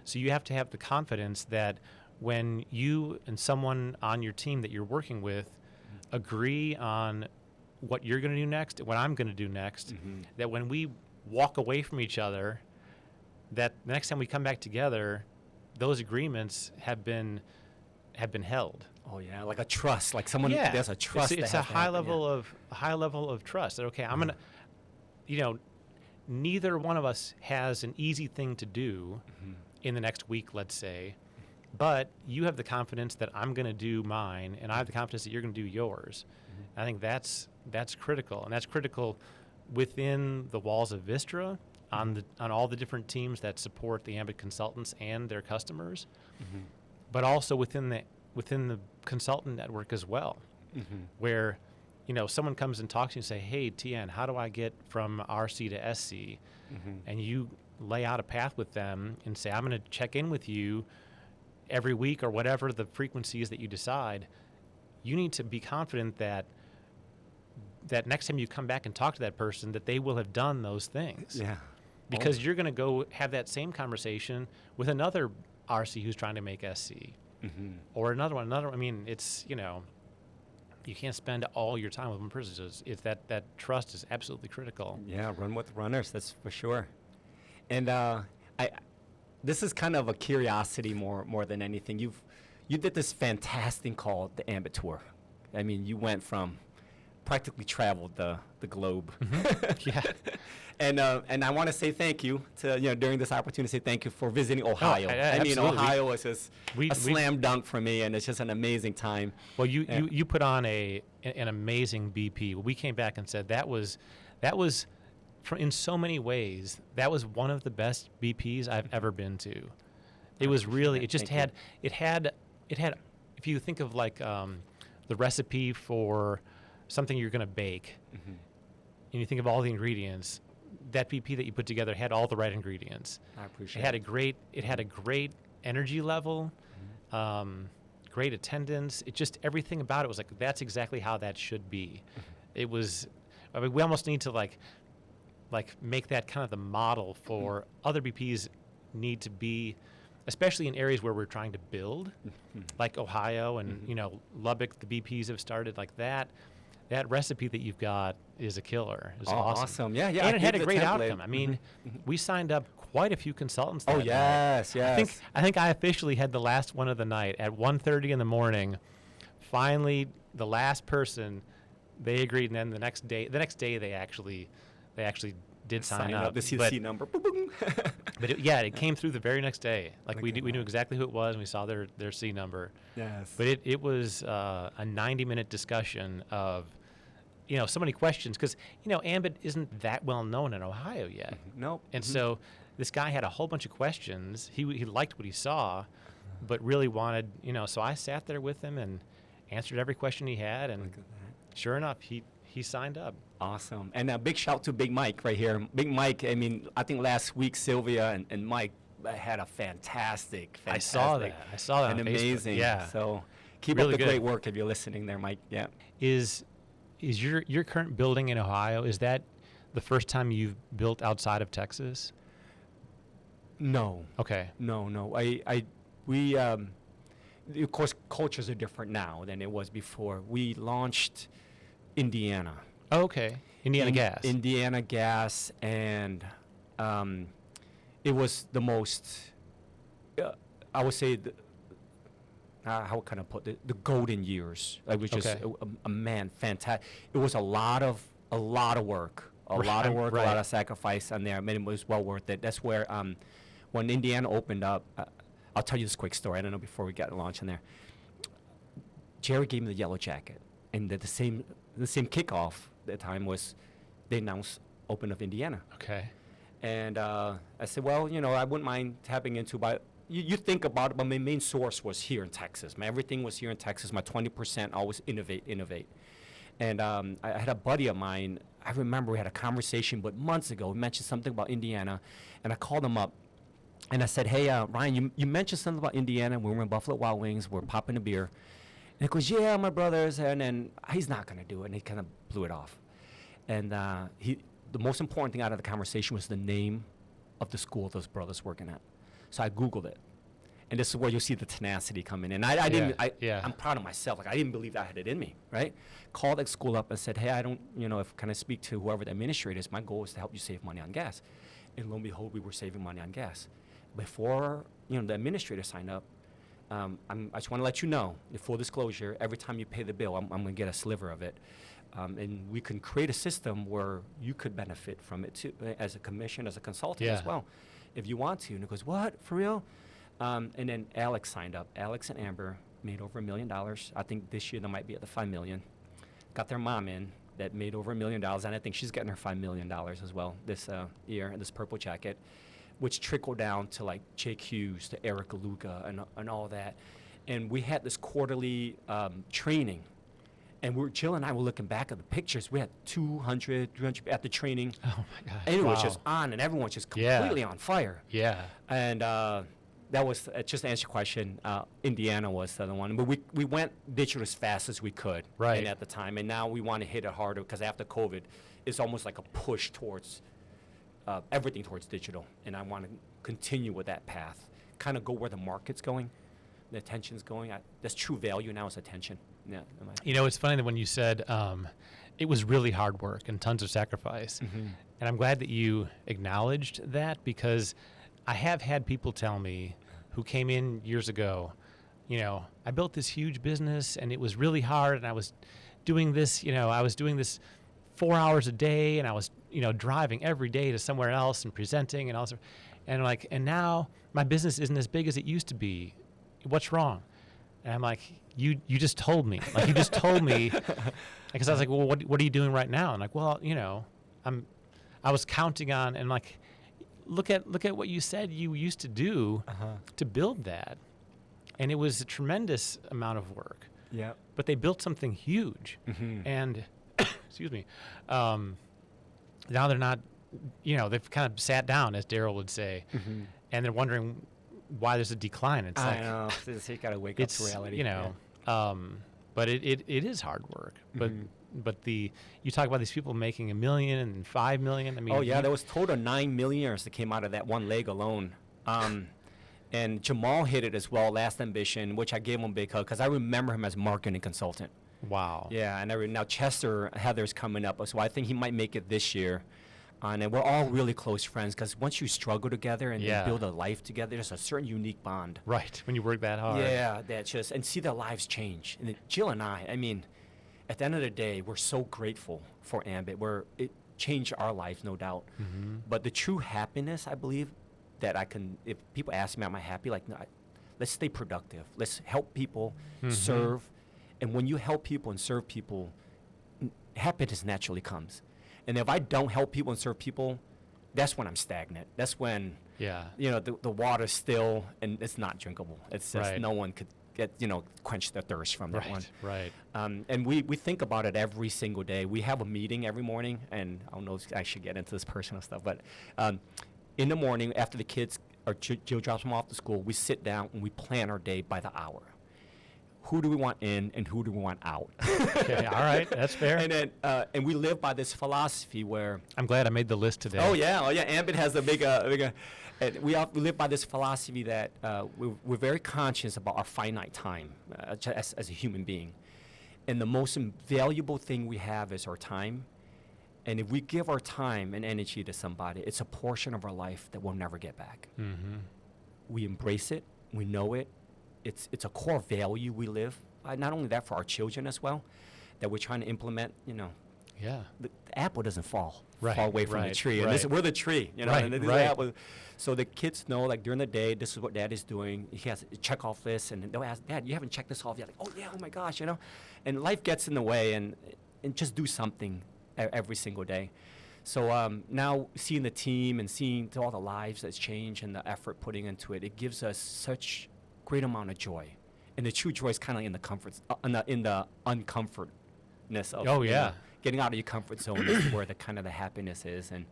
So you have to have the confidence that when you and someone on your team that you're working with agree on what you're going to do next and what I'm going to do next, that when we walk away from each other, that the next time we come back together, those agreements have been held. Oh yeah, like a trust, like someone there's a trust. It's a high level of trust. That okay, I'm gonna, neither one of us has an easy thing to do in the next week, let's say, but you have the confidence that I'm going to do mine, and I have the confidence that you're going to do yours. I think that's critical, and that's critical within the walls of Vistra, on all the different teams that support the Ambit consultants and their customers, but also within the consultant network as well, where someone comes and talks to you and say, hey, TN, how do I get from RC to SC? And you lay out a path with them and say, I'm going to check in with you every week or whatever the frequency is that you decide. You need to be confident that next time you come back and talk to that person, that they will have done those things. Yeah. Because you're going to go have that same conversation with another RC who's trying to make SC. Or another one. I mean, it's, you can't spend all your time with one person. So it's that trust is absolutely critical. Yeah, run with runners, that's for sure. And this is kind of a curiosity more than anything. You did this fantastic called the Ambit Tour. I mean, you went from practically traveled the globe. Yeah. And I want to say thank you to, during this opportunity, say thank you for visiting Ohio. I mean, Ohio was just a slam dunk for me, and it's just an amazing time. Well, you put on an amazing BP. We came back and said that was in so many ways, that was one of the best BPs I've ever been to. It was really, it had, if you think of like the recipe for something you're going to bake, and you think of all the ingredients, that BP that you put together had all the right ingredients. I appreciate it. It had a great energy level, great attendance. It just, everything about it was like, that's exactly how that should be. It was, I mean, we almost need to like make that kind of the model for other BPs need to be, especially in areas where we're trying to build, like Ohio and, Lubbock, the BPs have started like that. That recipe that you've got is a killer. It's awesome. Yeah. And it had a great outcome. I mean, we signed up quite a few consultants that night. Yes. I think I officially had the last one of the night at 1:30 in the morning. Finally, the last person, they agreed, and then the next day they actually did sign up. The CC number. But it came through the very next day. Like we knew exactly who it was, and we saw their C number. Yes. But it was a 90-minute discussion of, so many questions, because Ambit isn't that well known in Ohio yet. Nope. And so this guy had a whole bunch of questions. He liked what he saw, but really wanted, So I sat there with him and answered every question he had, and sure enough, he signed up. Awesome. And a big shout to Big Mike right here. Big Mike, I mean, I think last week Sylvia and Mike had a fantastic. I saw that and on amazing. Facebook. Yeah. So keep really up the good. great work if you're listening there, Mike. Yeah. Is your current building in Ohio, is that the first time you've built outside of Texas? No. Okay. No. We of course cultures are different now than it was before. We launched Indiana. Oh, okay. Indiana Gas, and it was the most, I would say, how can I put it? The golden years. It was just fantastic. It was a lot of work, A lot of work, a lot Right. of sacrifice on there. I mean, it was well worth it. That's where, when Indiana opened up, I'll tell you this quick story. I don't know before we got launched in there. Jerry gave me the yellow jacket, and the same kickoff at the time was they announced open of Indiana. Okay. And I said, well, I wouldn't mind tapping into, but you think about it, but my main source was here in Texas. Everything was here in Texas. My 20% always innovate. And I had a buddy of mine, I remember we had a conversation, but months ago, he mentioned something about Indiana, and I called him up, and I said, hey, Ryan, you mentioned something about Indiana. We were in Buffalo Wild Wings. We're popping a beer. And he goes, yeah, my brothers. And then he's not going to do it. And he kind of blew it off. And the most important thing out of the conversation was the name of the school those brothers working at. So I Googled it. And this is where you'll see the tenacity come in. And I'm proud of myself. Like, I didn't believe I had it in me, right? Called the school up and said, hey, I don't, if can I speak to whoever the administrator is? My goal is to help you save money on gas. And lo and behold, we were saving money on gas. Before, the administrator signed up, I just want to let you know, in full disclosure, every time you pay the bill, I'm going to get a sliver of it. And we can create a system where you could benefit from it too, as a commission, as a consultant as well, if you want to. And it goes, what, for real? And then Alex signed up. Alex and Amber made over $1 million. I think this year they might be at the $5 million. Got their mom in that made over $1 million, and I think she's getting her $5 million as well this year in this purple jacket, which trickled down to like Jake Hughes, to Eric Luca, and all that. And we had this quarterly training. And Jill and I were looking back at the pictures. We had 200, 300 at the training. Oh, my gosh. And it was just on, and everyone's just completely on fire. Yeah. And that was, just to answer your question, Indiana was the other one. But we went digital as fast as we could Right. at the time. And now we want to hit it harder because after COVID, it's almost like a push towards everything towards digital. And I want to continue with that path, kind of go where the market's going, the attention's going. That's true value now is attention. Yeah, It's funny that when you said it was really hard work and tons of sacrifice. Mm-hmm. And I'm glad that you acknowledged that, because I have had people tell me who came in years ago, I built this huge business and it was really hard, and I was doing this, 4 hours a day, and I was, driving every day to somewhere else and presenting and also, and like, and now my business isn't as big as it used to be. What's wrong? And I'm like, you just told me. Like, you just told me. Because I was like, well, what are you doing right now? And like, well, I was counting on, and like, look at what you said you used to do to build that. And it was a tremendous amount of work. Yeah. But they built something huge. Mm-hmm. And, excuse me, now they're not, they've kind of sat down, as Daryl would say, and they're wondering why there's a decline. It's I know. You got to wake up to reality. But it is hard work. But you talk about these people making $1 million and $5 million. I mean, Oh yeah, there was total 9 millionaires that came out of that one leg alone. And Jamal hit it as well, Last Ambition, which I gave him a big hug because I remember him as marketing consultant. Wow. Yeah, and now Chester Heather's coming up, so I think he might make it this year. And we're all really close friends because once you struggle together and you build a life together, there's a certain unique bond. Right, when you work that hard. Yeah, that's just, and see their lives change. And Jill and I mean, at the end of the day, we're so grateful for Ambit. It changed our lives, no doubt. Mm-hmm. But the true happiness, I believe, that if people ask me, am I happy? Like, no, let's stay productive. Let's help people, serve. And when you help people and serve people, happiness naturally comes. And if I don't help people and serve people, that's when I'm stagnant. That's when, the water's still and it's not drinkable. It's just no one could get, quench their thirst from that one. Right. And we think about it every single day. We have a meeting every morning, and I don't know if I should get into this personal stuff, but in the morning after the kids, or Jill drops them off to school, we sit down and we plan our day by the hour. Who do we want in and who do we want out? Okay, all right, that's fair. And then and we live by this philosophy where I'm glad I made the list today. Oh yeah. Ambit has a big. And we live by this philosophy that we're very conscious about our finite time as a human being, and the most valuable thing we have is our time. And if we give our time and energy to somebody, it's a portion of our life that we'll never get back. Mm-hmm. We embrace it. We know it. It's a core value we live by. Not only that, for our children as well, that we're trying to implement, Yeah. the apple doesn't fall Right, far away from the right, tree. And this, right. we're the tree, you know. Right, and this is right. the apple. So the kids know, like during the day, this is what Dad is doing. He has to check off this, and they'll ask, Dad, you haven't checked this off yet? Like, oh yeah, oh my gosh, you know. And life gets in the way, and just do something every single day. So now seeing the team and seeing all the lives that's changed and the effort putting into it, it gives us such great amount of joy. And the true joy is kind of in the comforts, in the uncomfortness of Oh, you yeah. know, getting out of your comfort zone is where the kind of the happiness is. And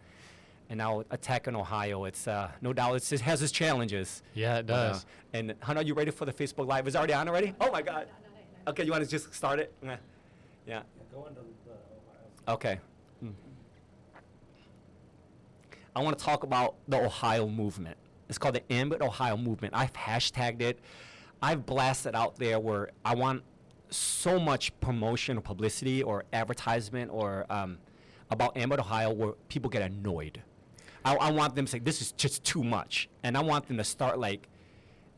now attacking Ohio, it's no doubt it has its challenges. Yeah, it But, does. and Hannah, are you ready for the Facebook Live? Is it already on already? Oh my God. Okay, you want to just start it? Yeah. Go into the Ohio. Okay. I want to talk about the Ohio movement. It's called the Ambit Ohio movement. I've hashtagged it. I've blasted out there where I want so much promotion or publicity or advertisement or about Ambit Ohio where people get annoyed. I want them to say, this is just too much. And I want them to start like,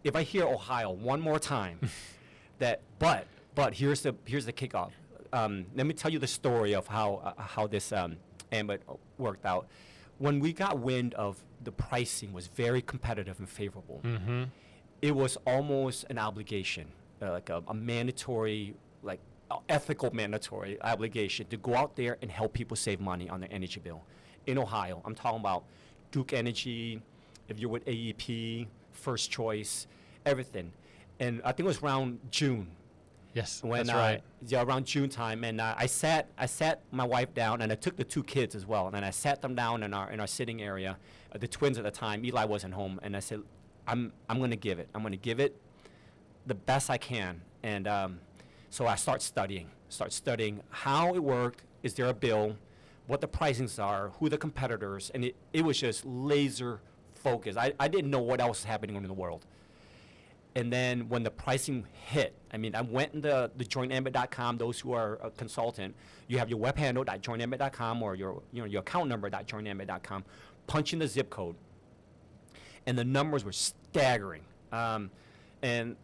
if I hear Ohio one more time, but here's the kickoff. Let me tell you the story of how this Ambit worked out. When we got wind of the pricing was very competitive and favorable, Mm-hmm. it was almost an obligation, like a mandatory, like ethical mandatory obligation to go out there and help people save money on their energy bill. In Ohio, I'm talking about Duke Energy, if you're with AEP, First Choice, everything. And I think it was around June. Yes, When, that's right. Yeah, around June time, and I sat my wife down, and I took the two kids as well, and I sat them down in our sitting area, the twins at the time. Eli wasn't home, and I said, I'm going to give it. I'm going to give it the best I can, and so I start studying how it worked. Is there a bill? What the pricings are? Who the competitors? And it was just laser focused. I didn't know what else was happening in the world. And then when the pricing hit, I mean, I went into the joinambit.com. Those who are a consultant, you have your web handle .joinambit.com or your account number .joinambit.com. Punch in the zip code, and the numbers were staggering. And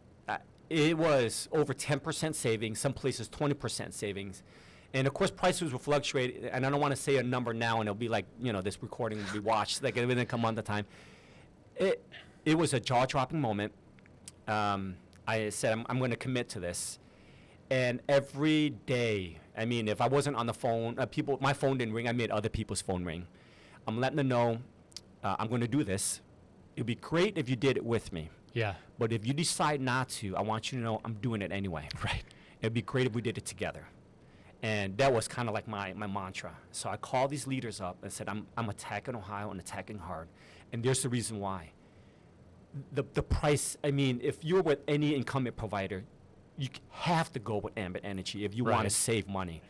it was over 10% savings. Some places 20% savings. And of course, prices will fluctuate. And I don't want to say a number now, and it'll be like this recording will be watched like it didn't come on the time. It was a jaw-dropping moment. I said, I'm going to commit to this. And every day, I mean, if I wasn't on the phone, my phone didn't ring, I made other people's phone ring. I'm letting them know I'm going to do this. It'd be great if you did it with me. Yeah. But if you decide not to, I want you to know I'm doing it anyway. Right. It'd be great if we did it together. And that was kind of like my mantra. So I called these leaders up and said, I'm attacking Ohio and attacking hard. And there's the reason why. The price, I mean, if you're with any incumbent provider, you have to go with Ambit Energy if you want to Right. save money.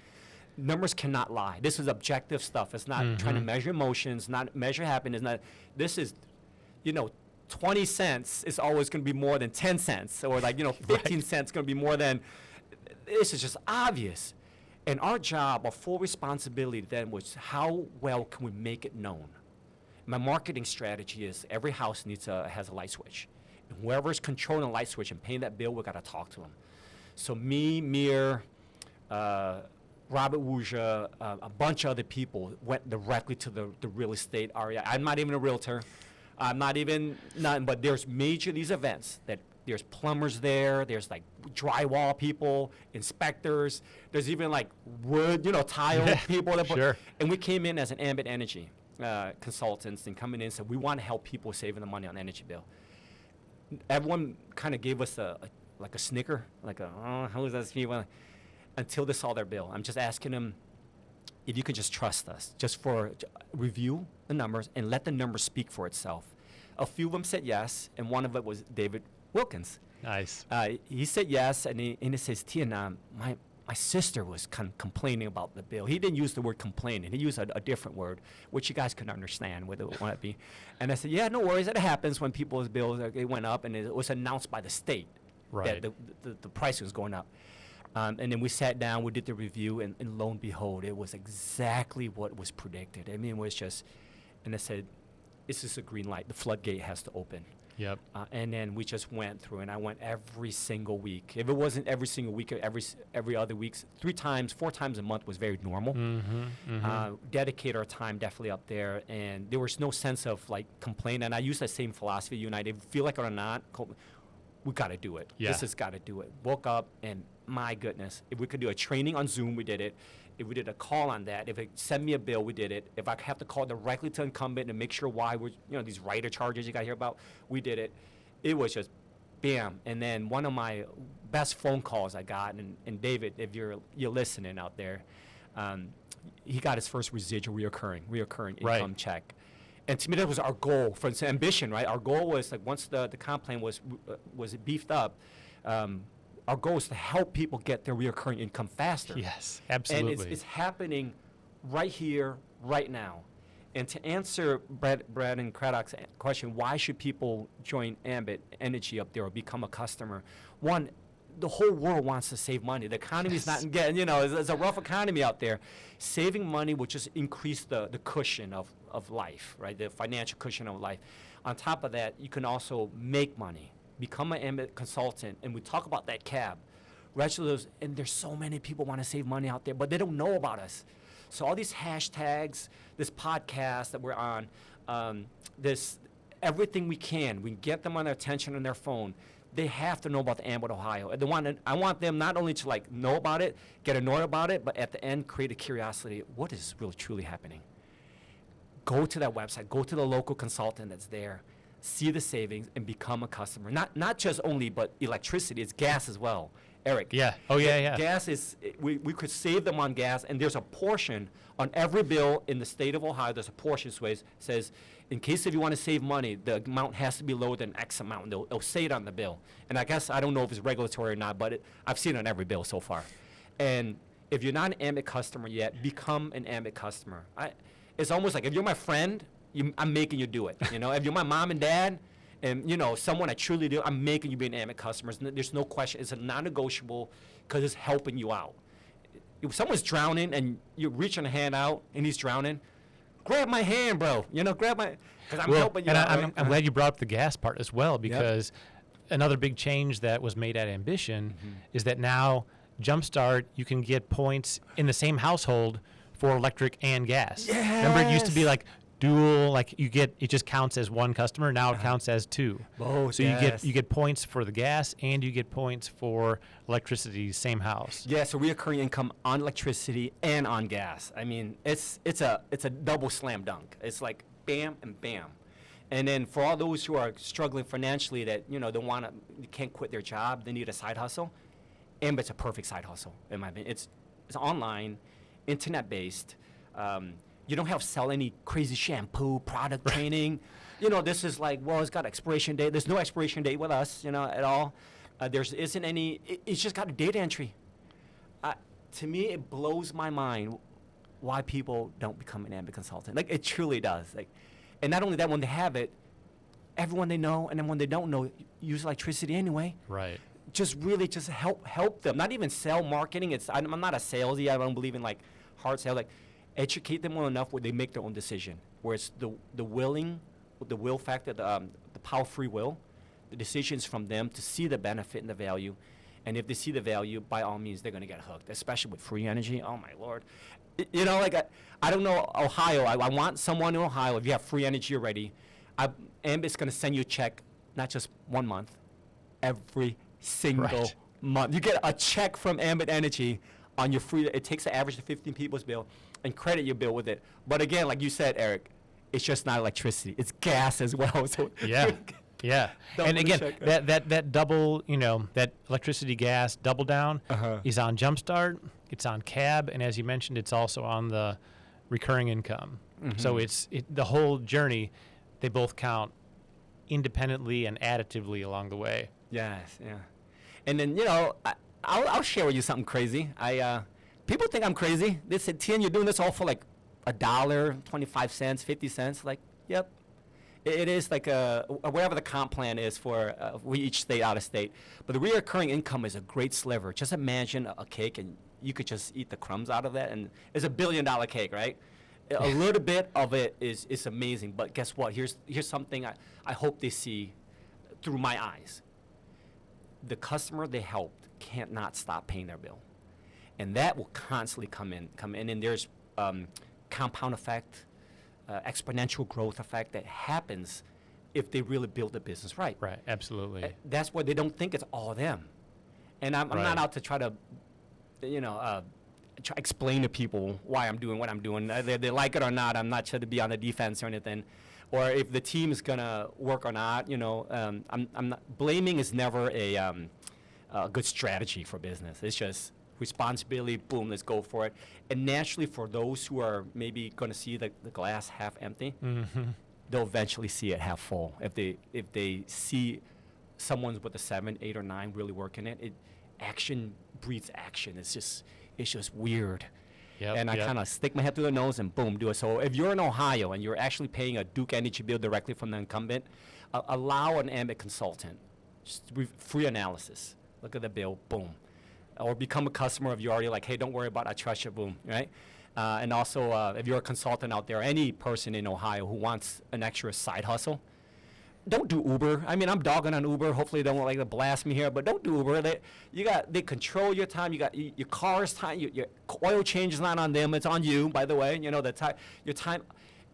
Numbers cannot lie. This is objective stuff. It's not trying to measure emotions, not measure happiness. This is, 20 cents is always going to be more than 10 cents. Or 15 cents going to be more than, this is just obvious. And our job, our full responsibility then was how well can we make it known? My marketing strategy is every house has a light switch. And whoever's controlling the light switch and paying that bill, we got to talk to them. So me, Mir, Robert Wuja, a bunch of other people went directly to the real estate area. I'm not even a realtor. I'm not even nothing, but there's these events that there's plumbers there, there's like drywall people, inspectors, there's even like wood, tile people. Sure. And we came in as an Ambit Energy consultants and coming in and said, we want to help people saving the money on the energy bill. Everyone kind of gave us a snicker, how is that feel? Until they saw their bill. I'm just asking them if you could just trust us, just for review the numbers and let the numbers speak for itself. A few of them said yes, and one of it was David Wilkins. Nice. He said yes, and he says, Tian, my sister was complaining about the bill. He didn't use the word complaining. He used a different word, which you guys could understand whether it might be. And I said, yeah, no worries. It happens when people's bills they went up, and it was announced by the state Right. that the price was going up. And then we sat down, we did the review, and lo and behold, it was exactly what was predicted. I mean, it was just, and I said, this is a green light. The floodgate has to open. Yep. And then we just went through, and I went every single week. If it wasn't every single week, every other week, 3 times, 4 times a month was very normal. Dedicate our time definitely up there, and there was no sense of like complaint. And I use that same philosophy, you and I. If feel like it or not, we got to do it. Yeah. This has got to do it. Woke up, and my goodness, if we could do a training on Zoom, we did it. If we did a call on that, if it send me a bill, we did it. If I have to call directly to incumbent and make sure why we're, these writer charges you got to hear about, we did it. It was just bam. And then one of my best phone calls I got, and David, if you're listening out there, he got his first residual reoccurring income check. And to me, that was our goal for its ambition, right? Our goal was like once the comp plan was beefed up, our goal is to help people get their reoccurring income faster. Yes, absolutely. And it's happening right here, right now. And to answer Brad and Craddock's question, why should people join Ambit Energy up there or become a customer? One, the whole world wants to save money. The economy's not getting, it's a rough economy out there. Saving money will just increase the cushion of life, right? The financial cushion of life. On top of that, you can also make money. Become an Ambit consultant, and we talk about that cab. And there's so many people want to save money out there, but they don't know about us. So all these hashtags, this podcast that we're on, this everything we can get them on their attention on their phone. They have to know about the Ambit Ohio. I want them not only to like know about it, get annoyed about it, but at the end create a curiosity. What is really truly happening? Go to that website. Go to the local consultant that's there. See the savings and become a customer. Not just only, but electricity. It's gas as well. Eric. Yeah. Oh, yeah. Gas is, we could save them on gas, and there's a portion on every bill in the state of Ohio. There's a portion says, in case if you want to save money, the amount has to be lower than X amount. And they'll say it on the bill. And I guess, I don't know if it's regulatory or not, but I've seen it on every bill so far. And if you're not an Ambit customer yet, become an Ambit customer. It's almost like if you're my friend, I'm making you do it. If you're my mom and dad, and someone I truly do, I'm making you be an Ambit customer. There's no question. It's a non-negotiable because it's helping you out. If someone's drowning and you're reaching a hand out and he's drowning, grab my hand, bro. Grab my, because I'm helping you and out. I'm glad you brought up the gas part as well, because another big change that was made at Ambition is that now Jumpstart, you can get points in the same household for electric and gas. Yes. Remember, it used to be like dual, like it just counts as one customer. Now it counts as 2. Oh, so you get points for the gas and you get points for electricity, same house. Yeah, so reoccurring income on electricity and on gas. I mean, it's a double slam dunk. It's like bam and bam. And then for all those who are struggling financially that, they can't quit their job, they need a side hustle, Ambit's a perfect side hustle, in my opinion. It's online, internet-based. You don't have to sell any crazy shampoo, product training. This is like, well, it's got expiration date. There's no expiration date with us, at all. There isn't any, it's just got a data entry. To me, it blows my mind why people don't become an Ambit consultant. Like, it truly does. Like, and not only that, when they have it, everyone they know, and then when they don't know, use electricity anyway. Right. Just really just help them. Not even sell marketing. I'm not a salesy. I don't believe in like hard sale. Like, educate them well enough where they make their own decision. Where it's the will factor, the power of free will, the decisions from them to see the benefit and the value. And if they see the value, by all means, they're going to get hooked, especially with free energy. Oh, my Lord. I don't know Ohio. I want someone in Ohio, if you have free energy already, Ambit's going to send you a check, not just 1 month, every single month. You get a check from Ambit Energy on your free. It takes the average of 15 people's bill and credit your bill with it. But again, like you said, Eric, it's just not electricity. It's gas as well. So Yeah. And again, that double, that electricity gas double down is on Jumpstart, it's on cab, and as you mentioned, it's also on the recurring income. So the whole journey, they both count independently and additively along the way. Yes, yeah. And then, I'll share with you something crazy. People think I'm crazy. They said, Tien, you're doing this all for like $1, 25 cents, 50 cents. Like, yep. It is like whatever the comp plan is for each state, out of state. But the recurring income is a great sliver. Just imagine a cake, and you could just eat the crumbs out of that, and it's $1 billion cake, right? A little bit of it is amazing. But guess what? Here's something I hope they see through my eyes, the customer they helped can't not stop paying their bill. And that will constantly come in, and there's compound effect, exponential growth effect that happens if they really build the business right. Right, absolutely. That's why they don't think it's all them. And I'm Right. not out to try to, explain to people why I'm doing what I'm doing. They like it or not. I'm not trying to be on the defense or anything. Or if the team is going to work or not, I'm not, blaming is never a good strategy for business. It's just responsibility, boom, let's go for it. And naturally, for those who are maybe going to see the glass half empty, they'll eventually see it half full. If they see someone with a 7, 8, or 9 really working it, action breeds action. It's just weird. Yep, And I yep. kind of stick my head through the nose and boom, do it. So if you're in Ohio and you're actually paying a Duke Energy bill directly from the incumbent, allow an Ambit consultant, just free analysis. Look at the bill, boom. Or become a customer if you're already like, hey, don't worry about it, I trust you, boom, right? And also, if you're a consultant out there, any person in Ohio who wants an extra side hustle, don't do Uber. I mean, I'm dogging on Uber. Hopefully, they don't like to blast me here, but don't do Uber. They control your time. You got your car's time. Your oil change is not on them. It's on you, by the way. The time, your time,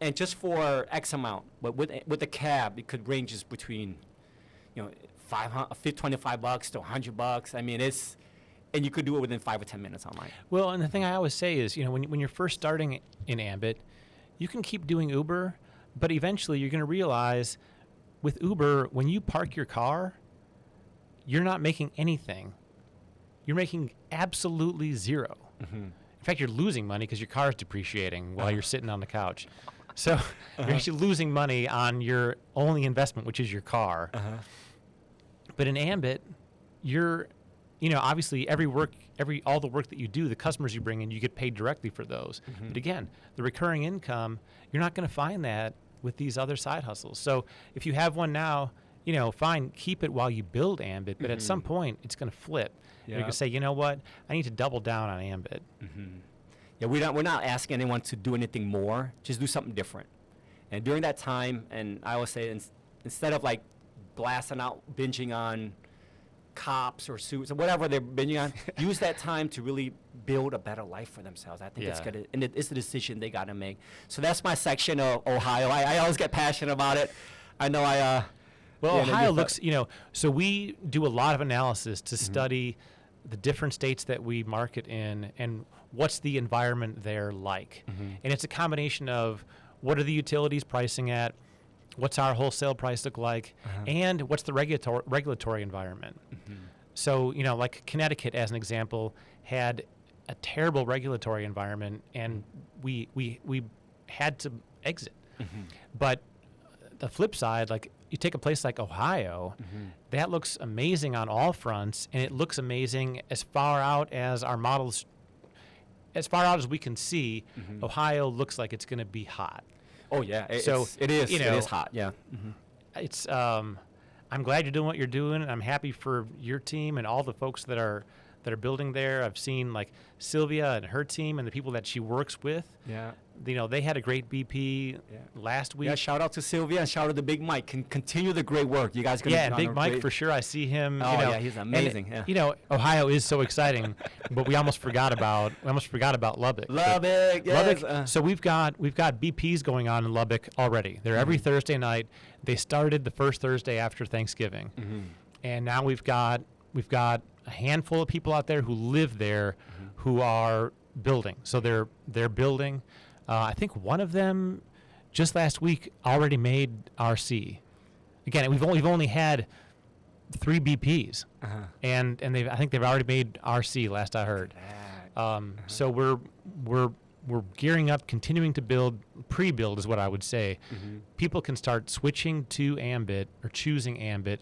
and just for X amount. But with the cab, it could range just between, $25 to $100. I mean, and you could do it within 5 or 10 minutes online. Well, and the thing I always say is, when you're first starting in Ambit, you can keep doing Uber, but eventually you're going to realize with Uber, when you park your car, you're not making anything. You're making absolutely zero. In fact, you're losing money because your car is depreciating while you're sitting on the couch. So you're actually losing money on your only investment, which is your car. But in Ambit, you're, obviously all the work that you do, the customers you bring in, you get paid directly for those. But again, the recurring income, you're not going to find that with these other side hustles. So if you have one now, fine, keep it while you build Ambit, but at some point it's going to flip. You're going to say, you know what, I need to double down on Ambit. Yeah, we're not asking anyone to do anything more, just do something different. And during that time, and I always say, instead of like blasting out, binging on cops or suits or whatever they're binging on, use that time to really build a better life for themselves. I think it's good, and it's a decision they got to make. So that's my section of Ohio. I always get passionate about it. I know Well, Ohio looks, so we do a lot of analysis to study the different states that we market in and what's the environment there like. And it's a combination of what are the utilities pricing at, what's our wholesale price look like, and what's the regulatory environment. So, like Connecticut, as an example, had a terrible regulatory environment, and we had to exit. But the flip side, like you take a place like Ohio, that looks amazing on all fronts, and it looks amazing as far out as our models, as far out as we can see. Ohio looks like it's going to be hot. Oh yeah, it is. It is hot. Yeah. It's I'm glad you're doing what you're doing, and I'm happy for your team and all the folks that are building there. I've seen like Sylvia and her team and the people that she works with. Yeah. They had a great BP last week. Yeah, shout out to Sylvia and shout out to Big Mike. Continue the great work. You guys gonna and Big Mike for sure. I see him. Oh yeah, he's amazing. And, Ohio is so exciting, but we almost forgot about Lubbock. Lubbock, yes. Lubbock. So we've got BPs going on in Lubbock already. They're every Thursday night. They started the first Thursday after Thanksgiving, and now we've got a handful of people out there who live there who are building. So they're building. I think one of them just last week already made RC. Again, we've only had 3 BPs, and I think they've already made RC. Last I heard. So we're gearing up, continuing to build. Pre-build is what I would say. People can start switching to Ambit or choosing Ambit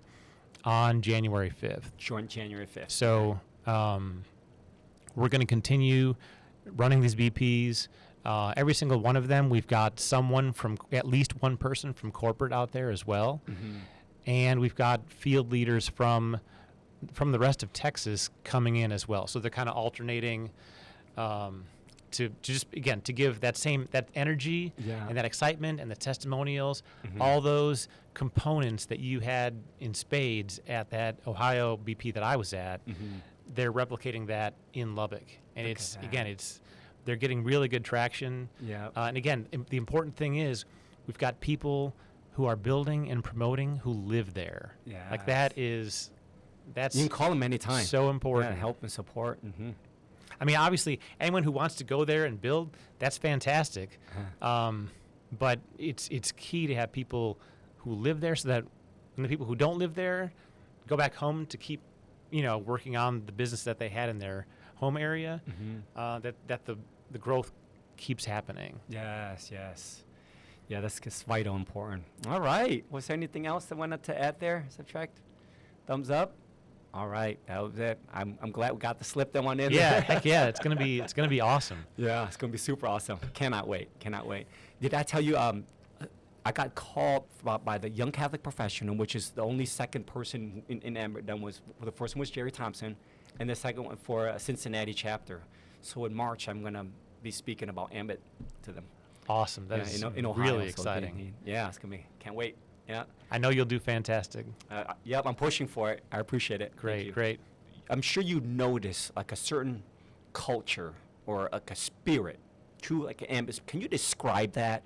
on January 5th. Sure, on January 5th. So we're going to continue running these BPs. Every single one of them, we've got someone from, at least one person from corporate out there as well. And we've got field leaders from the rest of Texas coming in as well. So they're kind of alternating to just again to give that energy Yeah. and that excitement and the testimonials, all those components that you had in spades at that Ohio BP that I was at, they're replicating that in Lubbock, and Look it's at that. again they're getting really good traction. Yeah. And again, the important thing is we've got people who are building and promoting who live there. Like that's You can call them anytime. so important. Yeah, help and support. I mean, obviously, anyone who wants to go there and build, that's fantastic. But it's key to have people who live there, so that when the people who don't live there go back home to keep, working on the business that they had in their home area, that the growth keeps happening. Yes. Yeah, that's vital important. All right. Was there anything else that wanted to add there? Subtract? Thumbs up? All right. That was it. I'm glad we got the slip that one in Yeah, there. heck yeah, it's gonna be awesome. Yeah, it's going to be super awesome. Cannot wait. Did I tell you, I got called by the Young Catholic Professional, which is the only second person in Ambit done the first one was Jerry Thompson, and the second one for a Cincinnati chapter. So in March, I'm going to be speaking about Ambit to them. Awesome. That Yeah, is in Ohio, really so exciting. yeah, it's going to be, can't wait. Yeah. I know you'll do fantastic. Yep, I'm pushing for it. I appreciate it. Thank you. Great. I'm sure you notice like a certain culture or like a spirit, true like an Ambit. Can you describe that?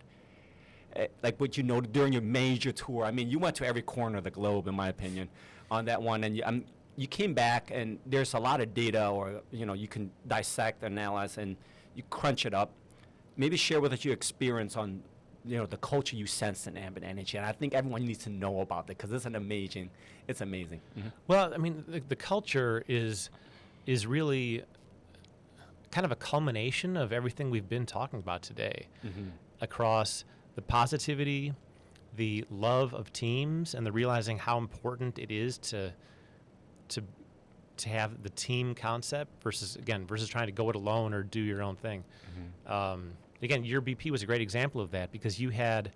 Like what you noted during your major tour. I mean, you went to every corner of the globe, in my opinion, on that one, and you came back, and there's a lot of data, or you can dissect, analyze, and you crunch it up. Maybe share with us your experience on the culture you sense in Ambit Energy, and I think everyone needs to know about it because it's amazing. Well, I mean, the culture is really kind of a culmination of everything we've been talking about today, across the positivity, the love of teams, and the realizing how important it is to have the team concept versus trying to go it alone or do your own thing. Again, your BP was a great example of that because you had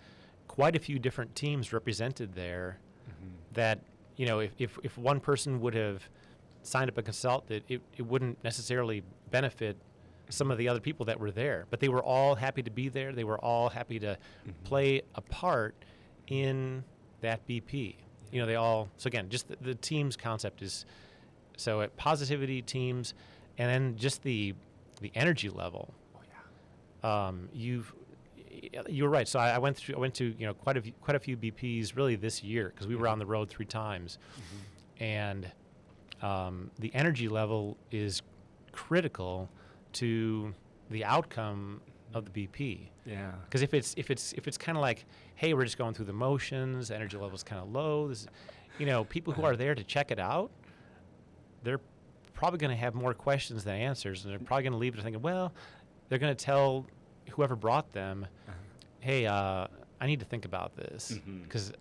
quite a few different teams represented there. That if one person would have signed up a consultant, it wouldn't necessarily benefit some of the other people that were there, but they were all happy to be there. They were all happy to play a part in that BP. They all, so again, just the teams concept is, so at positivity teams, and then just the energy level. You were right. So I went to quite a few BPs really this year because we were on the road 3 times, and the energy level is critical to the outcome of the BP. Yeah. Because if it's kind of like, hey, we're just going through the motions, energy level's kind of low. This, people who are there to check it out, they're probably going to have more questions than answers, and they're probably going to leave it thinking, well, they're going to tell whoever brought them, hey, I need to think about this because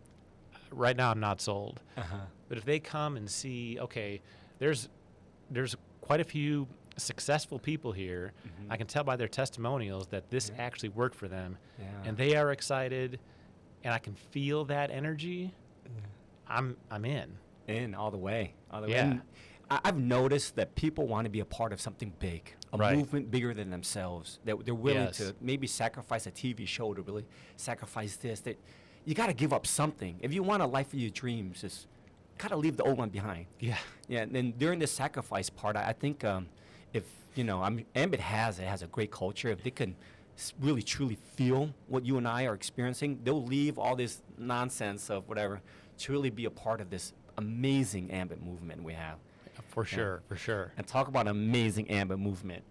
right now I'm not sold. But if they come and see, okay, there's quite a few successful people here. I can tell by their testimonials that this actually worked for them, and they are excited, and I can feel that energy. I'm in all the way. Yeah. And I've noticed that people want to be a part of something big, a Right. movement bigger than themselves. That they're willing Yes. to maybe sacrifice a TV show to really sacrifice this. That you got to give up something if you want a life of your dreams. Just got to leave the old one behind. Yeah. Yeah. And then during the sacrifice part, I think if Ambit has a great culture. If they can really truly feel what you and I are experiencing, they'll leave all this nonsense of whatever to really be a part of this amazing Ambit movement we have. For sure. And talk about an amazing Ambit movement.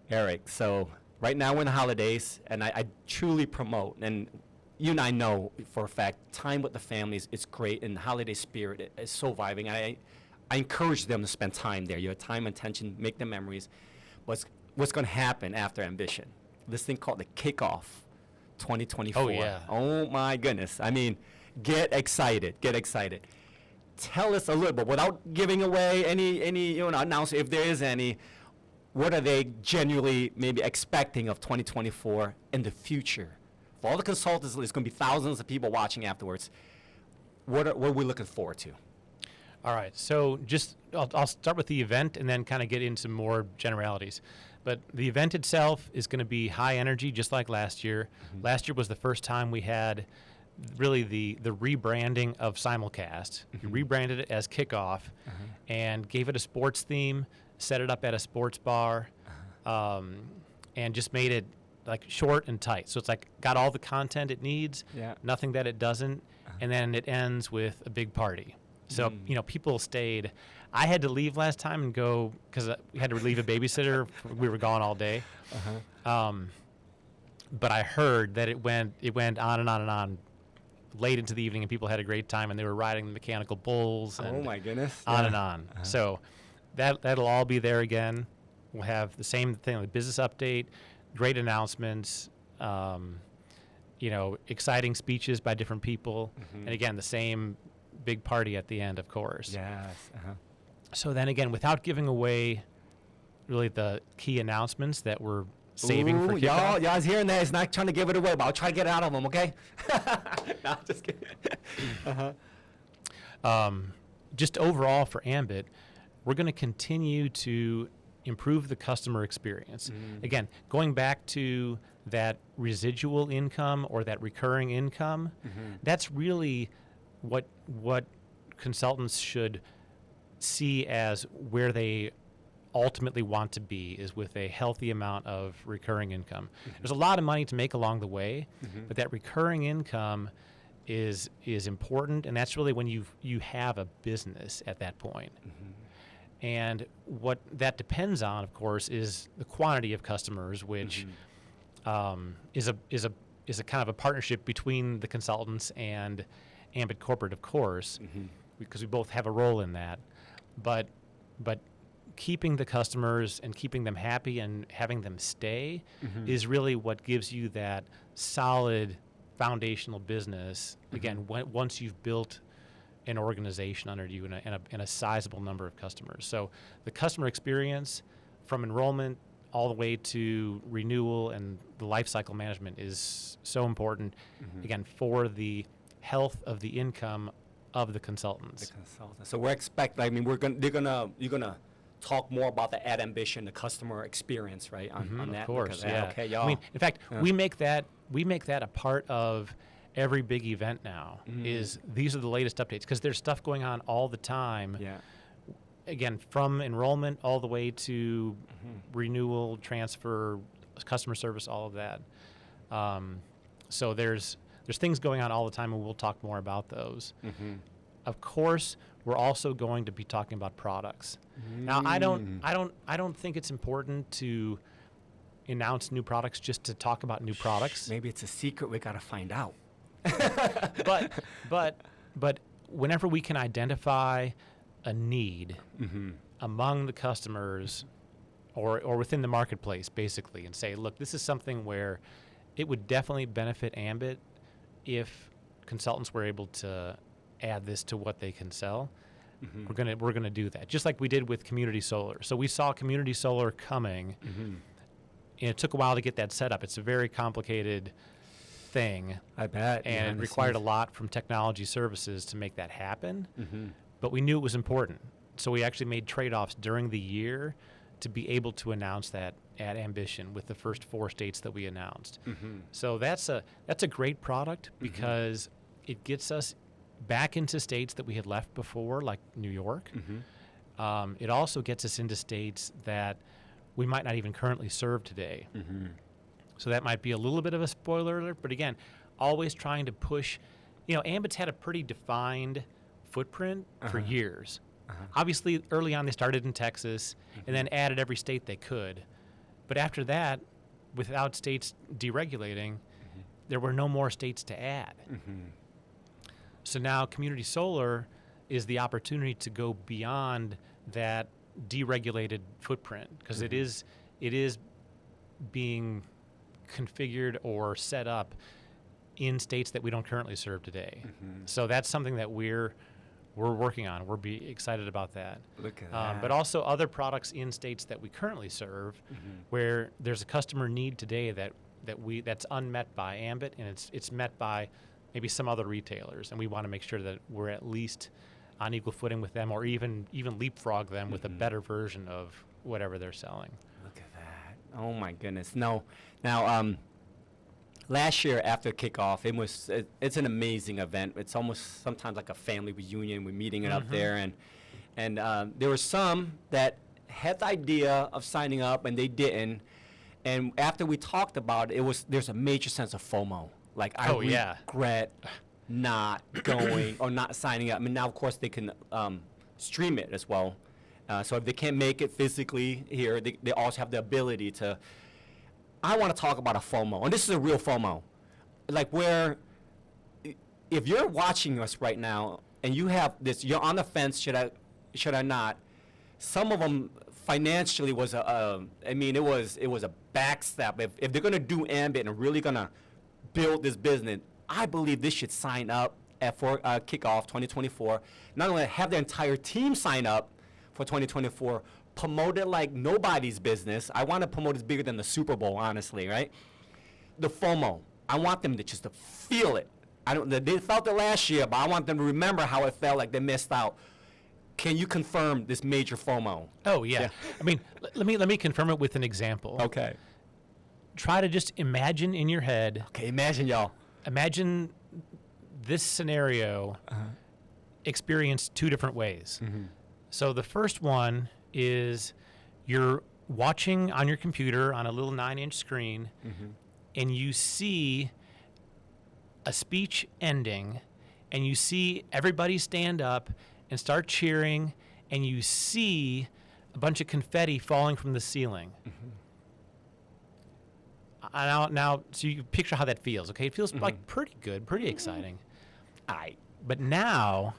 Eric, so right now we're in the holidays, and I truly promote, and you and I know for a fact, time with the families is great, and the holiday spirit is so vibing. I encourage them to spend time there. Your time and attention, make the memories. What's going to happen after Ambition? This thing called the Kickoff 2024. Oh, yeah. Oh, my goodness. I mean, get excited. Tell us a little bit, without giving away any announcement, if there is any, what are they genuinely maybe expecting of 2024 in the future? For all the consultants, there's going to be thousands of people watching afterwards. What are we looking forward to? All right, so I'll start with the event and then kind of get into more generalities. But the event itself is going to be high energy, just like last year. Last year was the first time we had really the rebranding of simulcast. We rebranded it as Kickoff and gave it a sports theme, set it up at a sports bar, and just made it like short and tight. So it's like got all the content it needs, nothing that it doesn't, and then it ends with a big party. So, you know, people stayed. I had to leave last time and go because we had to relieve a babysitter. We were gone all day. But I heard that it went on and on and on late into the evening, and people had a great time, and they were riding the mechanical bulls. And oh my goodness! On and on. So that'll all be there again. We'll have the same thing, the business update, great announcements, you know, exciting speeches by different people, and again, the same big party at the end, of course. Yes. So then again, without giving away really the key announcements that we're saving for kickoff. Y'all's hearing that. It's not trying to give it away, but I'll try to get it out of them, okay? No, just kidding. Just overall for Ambit, we're going to continue to improve the customer experience. Again, going back to that residual income or that recurring income, that's really what consultants should see as where they ultimately want to be, is with a healthy amount of recurring income. There's a lot of money to make along the way, but that recurring income is important, and that's really when you have a business at that point. And what that depends on, of course, is the quantity of customers, which is a kind of a partnership between the consultants and Ambit Corporate, of course, because we both have a role in that. But keeping the customers and keeping them happy and having them stay is really what gives you that solid foundational business. Again, once you've built an organization under you and a sizable number of customers. So the customer experience from enrollment all the way to renewal and the life cycle management is so important, again, for the health of the income of the consultants. So we're expecting, you're gonna talk more about the Ad Ambition, the customer experience, right? On that. Of course, because, yeah. Okay, y'all. I mean, in fact, we make that a part of every big event now. Is these are the latest updates, because there's stuff going on all the time. Yeah. Again, from enrollment all the way to renewal, transfer, customer service, all of that. So there's things going on all the time, and we'll talk more about those. Of course, we're also going to be talking about products. Now, I don't think it's important to announce new products just to talk about new products. Maybe it's a secret we gotta find out. But whenever we can identify a need among the customers or within the marketplace, basically, and say, look, this is something where it would definitely benefit Ambit if consultants were able to add this to what they can sell. We're gonna do that, just like we did with community solar. So we saw community solar coming, and it took a while to get that set up. It's a very complicated thing, I bet, and it required a lot from technology services to make that happen. But we knew it was important, so we actually made trade-offs during the year to be able to announce that at Ambition with the first 4 states that we announced. So that's a great product, because it gets us back into states that we had left before, like New York. It also gets us into states that we might not even currently serve today. So that might be a little bit of a spoiler alert, but again, always trying to push. You know, Ambit's had a pretty defined footprint for years. Obviously, early on they started in Texas and then added every state they could. But after that, without states deregulating, there were no more states to add. So now community solar is the opportunity to go beyond that deregulated footprint, because it is being configured or set up in states that we don't currently serve today. So that's something that we're working on. We're excited about that. Look at that. But also other products in states that we currently serve, where there's a customer need today that's unmet by Ambit, and it's met by maybe some other retailers, and we want to make sure that we're at least on equal footing with them, or even leapfrog them with a better version of whatever they're selling. Look at that. Oh my goodness. No. Now, last year after kickoff, it's an amazing event. It's almost sometimes like a family reunion. We're meeting it up there, and there were some that had the idea of signing up and they didn't. And after we talked about it, there's a major sense of FOMO. Like I regret not going or not signing up. I mean, now of course they can stream it as well. So if they can't make it physically here, they also have the ability to. I want to talk about a FOMO, and this is a real FOMO, like where if you're watching us right now and you have this, you're on the fence, should I not? Some of them financially was it was a backstab. If they're going to do Ambit and really going to build this business, I believe this should sign up for kickoff 2024. Not only have their entire team sign up for 2024, promote it like nobody's business. I want to promote it bigger than the Super Bowl, honestly, right? The FOMO, I want them to just to feel it. They felt it last year, but I want them to remember how it felt like they missed out. Can you confirm this major FOMO? Oh yeah. I mean, let me confirm it with an example. Okay. Try to just imagine in your head. Okay, imagine y'all. Imagine this scenario experienced two different ways. So the first one is you're watching on your computer on a little 9-inch screen, and you see a speech ending, and you see everybody stand up and start cheering, and you see a bunch of confetti falling from the ceiling. Now, so you picture how that feels, okay? It feels like pretty good, pretty exciting. But now,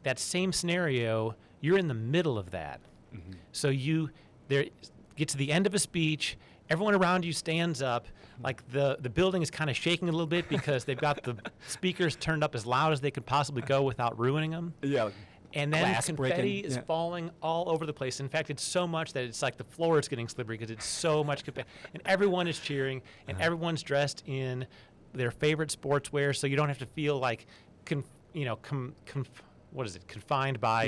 that same scenario, you're in the middle of that. So you get to the end of a speech, everyone around you stands up, like the building is kind of shaking a little bit because they've got the speakers turned up as loud as they could possibly go without ruining them. Yeah. And then Glass confetti breaking. is falling all over the place. In fact, it's so much that it's like the floor is getting slippery because it's so much confetti. And everyone is cheering, and everyone's dressed in their favorite sportswear, so you don't have to feel like, what is it, confined by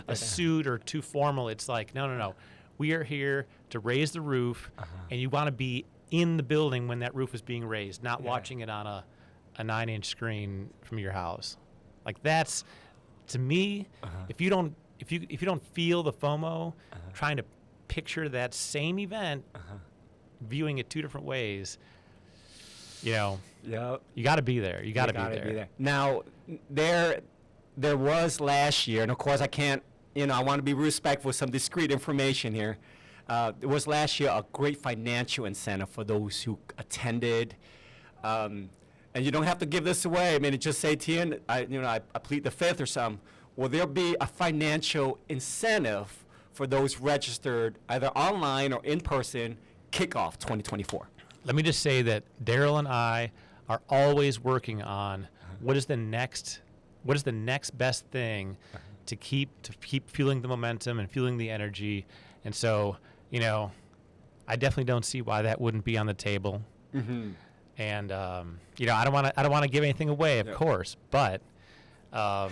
a suit or too formal. It's like, no. We are here to raise the roof, and you want to be in the building when that roof is being raised, not watching it on a 9-inch screen from your house. Like that's, to me, if you don't feel the FOMO, trying to picture that same event, viewing it two different ways, you got to be there. You got to be there. Now, there was last year, and of course I can't, I want to be respectful with some discrete information here. There was last year a great financial incentive for those who attended. And you don't have to give this away. I mean, just say, Tian, I plead the fifth or something. Will there be a financial incentive for those registered either online or in person kickoff 2024? Let me just say that Daryl and I are always working on what is the next best thing to keep fueling the momentum and fueling the energy. And so, I definitely don't see why that wouldn't be on the table. And I don't want to give anything away, of course, but let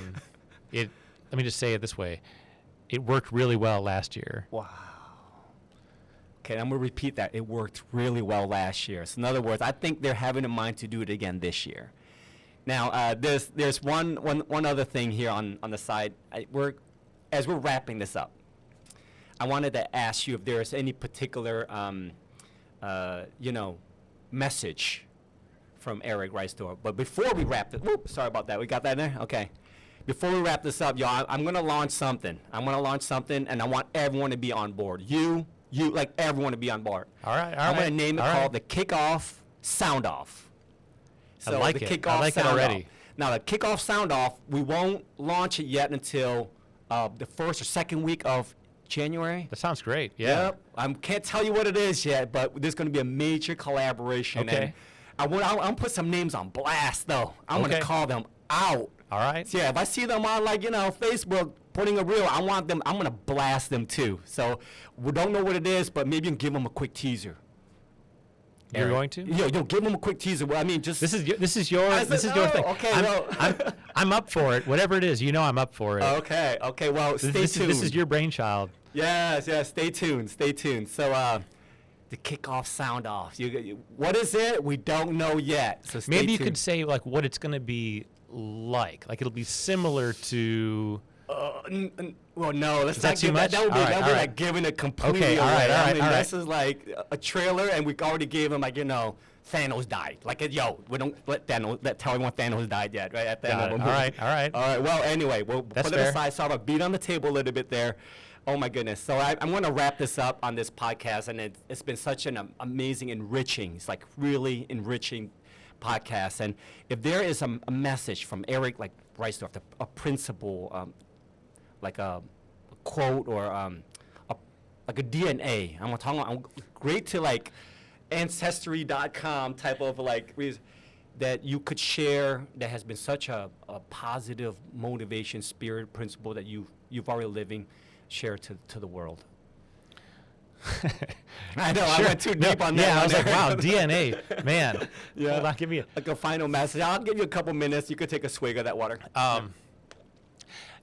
me just say it this way: it worked really well last year. Wow. Okay, I'm gonna repeat that. It worked really well last year. So in other words, I think they're having in mind to do it again this year. Now, there's one other thing here on the side. As we're wrapping this up, I wanted to ask you if there's any particular message from Eric Reisdorf. But before we wrap this, sorry about that. We got that in there? Okay. Before we wrap this up, y'all, I'm going to launch something. And I want everyone to be on board. You, like everyone to be on board. All right. I'm going to name it called the Kickoff Sound Off. So I like the it. Kickoff I like it Sound already. Off. Now, the Kickoff Sound Off, we won't launch it yet until the first or second week of January. That sounds great. Yeah. Yep. I can't tell you what it is yet, but there's going to be a major collaboration. Okay. And I'm going to put some names on blast, though. I'm going to call them out. All right. So, yeah, if I see them on, Facebook putting a reel, I'm going to blast them, too. So we don't know what it is, but maybe you can give them a quick teaser. You're going to? Yeah, give them a quick teaser. Well, I mean, just this is your thing. Okay, I'm up for it. Whatever it is, I'm up for it. Okay. Well, stay tuned. This is your brainchild. Yes. Stay tuned. So, the kickoff sound off. What is it? We don't know yet. So stay Maybe you tuned. could say like what it's going to be like. Like it'll be similar to. Well, no, let's Is that not too give much? that. That would be, All right, that would all be right. like giving it completely Okay, all away. right, all I right, mean, all this right. is like a trailer, and we already gave him like Thanos died. Like yo, we don't let tell everyone Thanos died yet, right? At the end Got of it. the All movie. right, all right. All right. Well, anyway, we'll That's put it fair. aside. So I'll beat on the table a little bit there. Oh my goodness. So I'm going to wrap this up on this podcast, and it's been such an amazing, enriching. It's like really enriching podcast. And if there is a message from Eric, like Reisdorf, a principle, like a quote or like a DNA. I'm talking about great to like ancestry.com type of like that you could share that has been such a positive motivation, spirit, principle that you've already living, share to the world. I know, I went too deep on that. Yeah, I one was like, there. wow, DNA, man. Yeah. Hold on, give me a. Like a final message. I'll give you a couple minutes. You could take a swig of that water.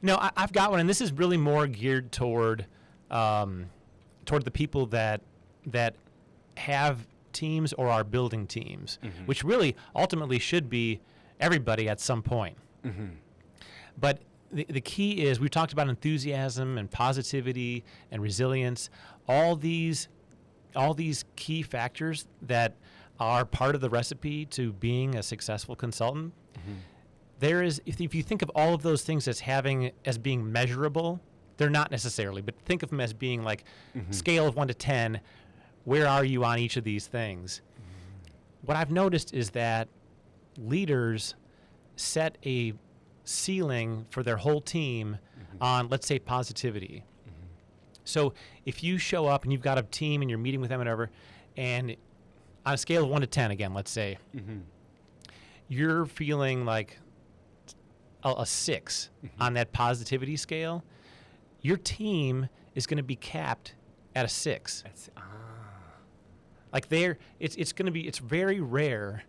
No, I've got one, and this is really more geared toward the people that have teams or are building teams, which really ultimately should be everybody at some point. But the key is we talked about enthusiasm and positivity and resilience, all these key factors that are part of the recipe to being a successful consultant. There is, if you think of all of those things as being measurable, they're not necessarily, but think of them as being like scale of 1 to 10, where are you on each of these things? What I've noticed is that leaders set a ceiling for their whole team on, let's say, positivity. So if you show up and you've got a team and you're meeting with them, whatever, and on a scale of 1 to 10, again, let's say, you're feeling like a 6 on that positivity scale, your team is going to be capped at a 6. Like it's very rare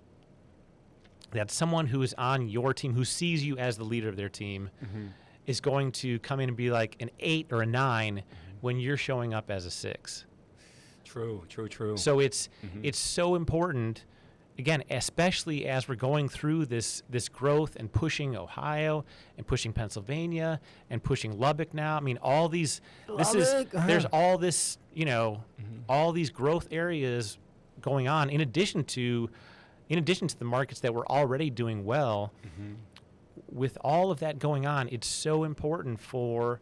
that someone who is on your team, who sees you as the leader of their team, is going to come in and be like an 8 or a 9 when you're showing up as a 6. True. So it's so important, again, especially as we're going through this growth and pushing Ohio and pushing Pennsylvania and pushing Lubbock now. I mean, all these, there's all this, all these growth areas going on in addition to the markets that were already doing well. With all of that going on, it's so important for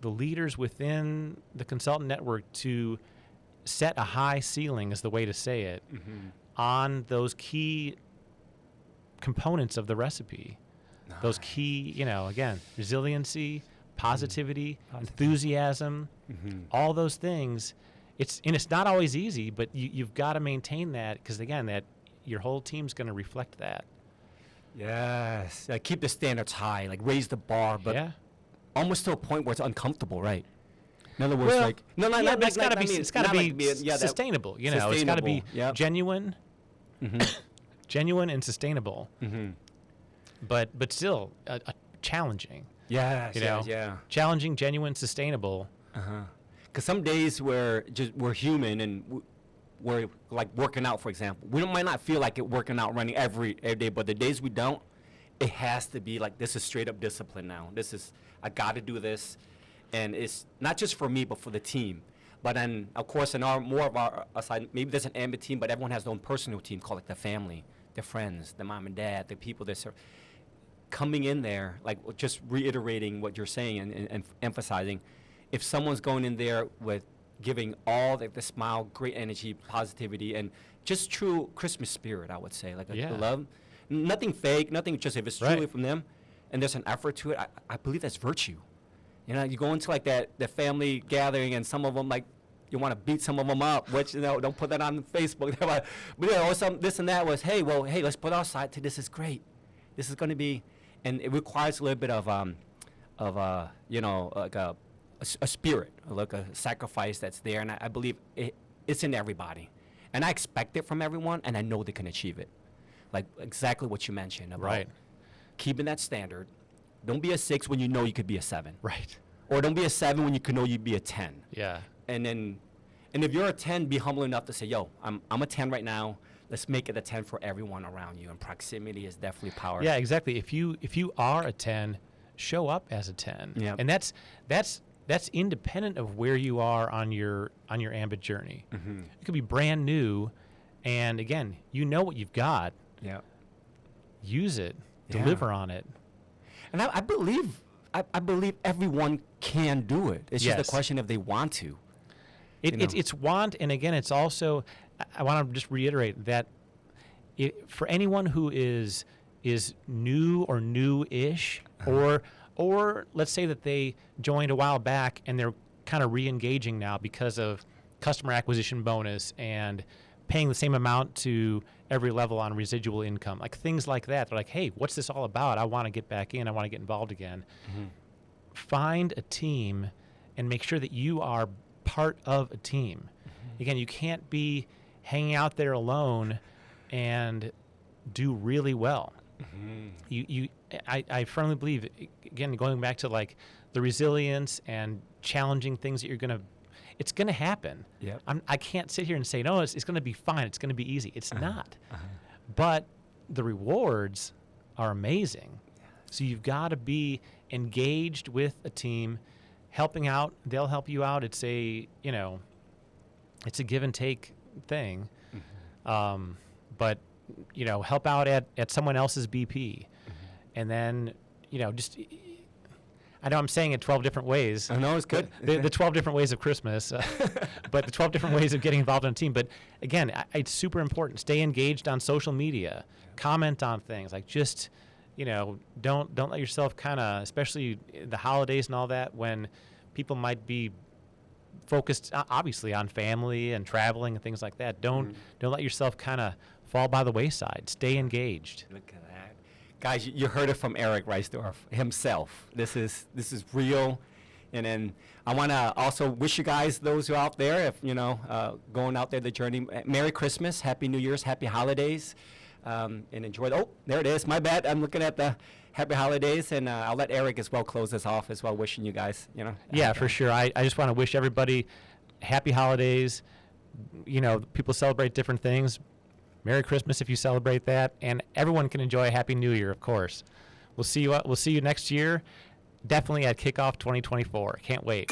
the leaders within the consultant network to set a high ceiling, is the way to say it, on those key components of the recipe. Those key, again, resiliency, positivity, enthusiasm, all those things. It's not always easy, but you've got to maintain that, because again, that your whole team's going to reflect that. Yes. Keep the standards high, like raise the bar, but almost to a point where it's uncomfortable, right? In other words, it's got to be sustainable. It's got to be genuine, genuine and sustainable. But still challenging. Yes. Challenging, genuine, sustainable. Because some days we're human and we're like working out, for example. We might not feel like it working out, running every day, but the days we don't, it has to be like, this is straight up discipline now. I got to do this. And it's not just for me, but for the team. But then, of course, in more of our side, maybe there's an Ambit team, but everyone has their own personal team called like the family, their friends, the mom and dad, the people that serve. Coming in there, like just reiterating what you're saying and emphasizing, if someone's going in there with giving all the smile, great energy, positivity, and just true Christmas spirit, I would say, like a love, nothing fake, nothing, just if it's truly from them, and there's an effort to it, I believe that's virtue. You go into like that family gathering, and some of them like you want to beat some of them up, which don't put that on Facebook. But or some this and that was, hey, let's put our side to this is great. This is going to be, and it requires a little bit of like a spirit, like a sacrifice that's there, and I believe it's in everybody, and I expect it from everyone, and I know they can achieve it, like exactly what you mentioned about keeping that standard. Don't be a 6 when you know you could be a 7. Right. Or don't be a 7 when you know you'd be a 10. Yeah. And then, And if you're a 10, be humble enough to say, yo, I'm a 10 right now. Let's make it a 10 for everyone around you. And proximity is definitely power. Yeah, exactly. If you are a 10, show up as a 10. Yep. And that's independent of where you are on your Ambit journey. Mm-hmm. It could be brand new, and again, you know what you've got. Yeah. Use it, Yeah. deliver on it. And I believe everyone can do it. It's just Yes. a question if they want to. It's want, and again, it's also, I want to just reiterate that for anyone who is new or new-ish, or let's say that they joined a while back and they're kind of re-engaging now because of customer acquisition bonus and paying the same amount to every level on residual income, like things like that. They're like, hey, what's this all about? I want to get back in. I want to get involved again. Mm-hmm. Find a team and make sure that you are part of a team. Mm-hmm. Again, you can't be hanging out there alone and do really well. Mm-hmm. I firmly believe, again, going back to like the resilience and challenging things that it's going to happen. Yep. I can't sit here and say, no, it's going to be fine. It's going to be easy. It's not. Uh-huh. But the rewards are amazing. So you've got to be engaged with a team, helping out. They'll help you out. It's a give and take thing. Mm-hmm. But help out at someone else's BP. Mm-hmm. And then, just, I know I'm saying it 12 different ways. I know, it's good. The 12 different ways of Christmas, but the 12 different ways of getting involved in a team. But again, it's super important. Stay engaged on social media. Comment on things. Like just, don't let yourself kind of, especially the holidays and all that, when people might be focused obviously on family and traveling and things like that. Don't let yourself kind of fall by the wayside. Stay engaged. Look at that. Guys, you heard it from Eric Reisdorf himself. This is real. And then I want to also wish you guys, those who are out there, if, going out there, the journey, Merry Christmas, Happy New Year's, Happy Holidays, and enjoy. Oh, there it is. My bad. I'm looking at the Happy Holidays, and I'll let Eric as well close us off as well, wishing you guys, Yeah, for sure. I just want to wish everybody Happy Holidays. People celebrate different things. Merry Christmas if you celebrate that, and everyone can enjoy a Happy New Year, of course. We'll see you next year, definitely at Kickoff 2024. Can't wait.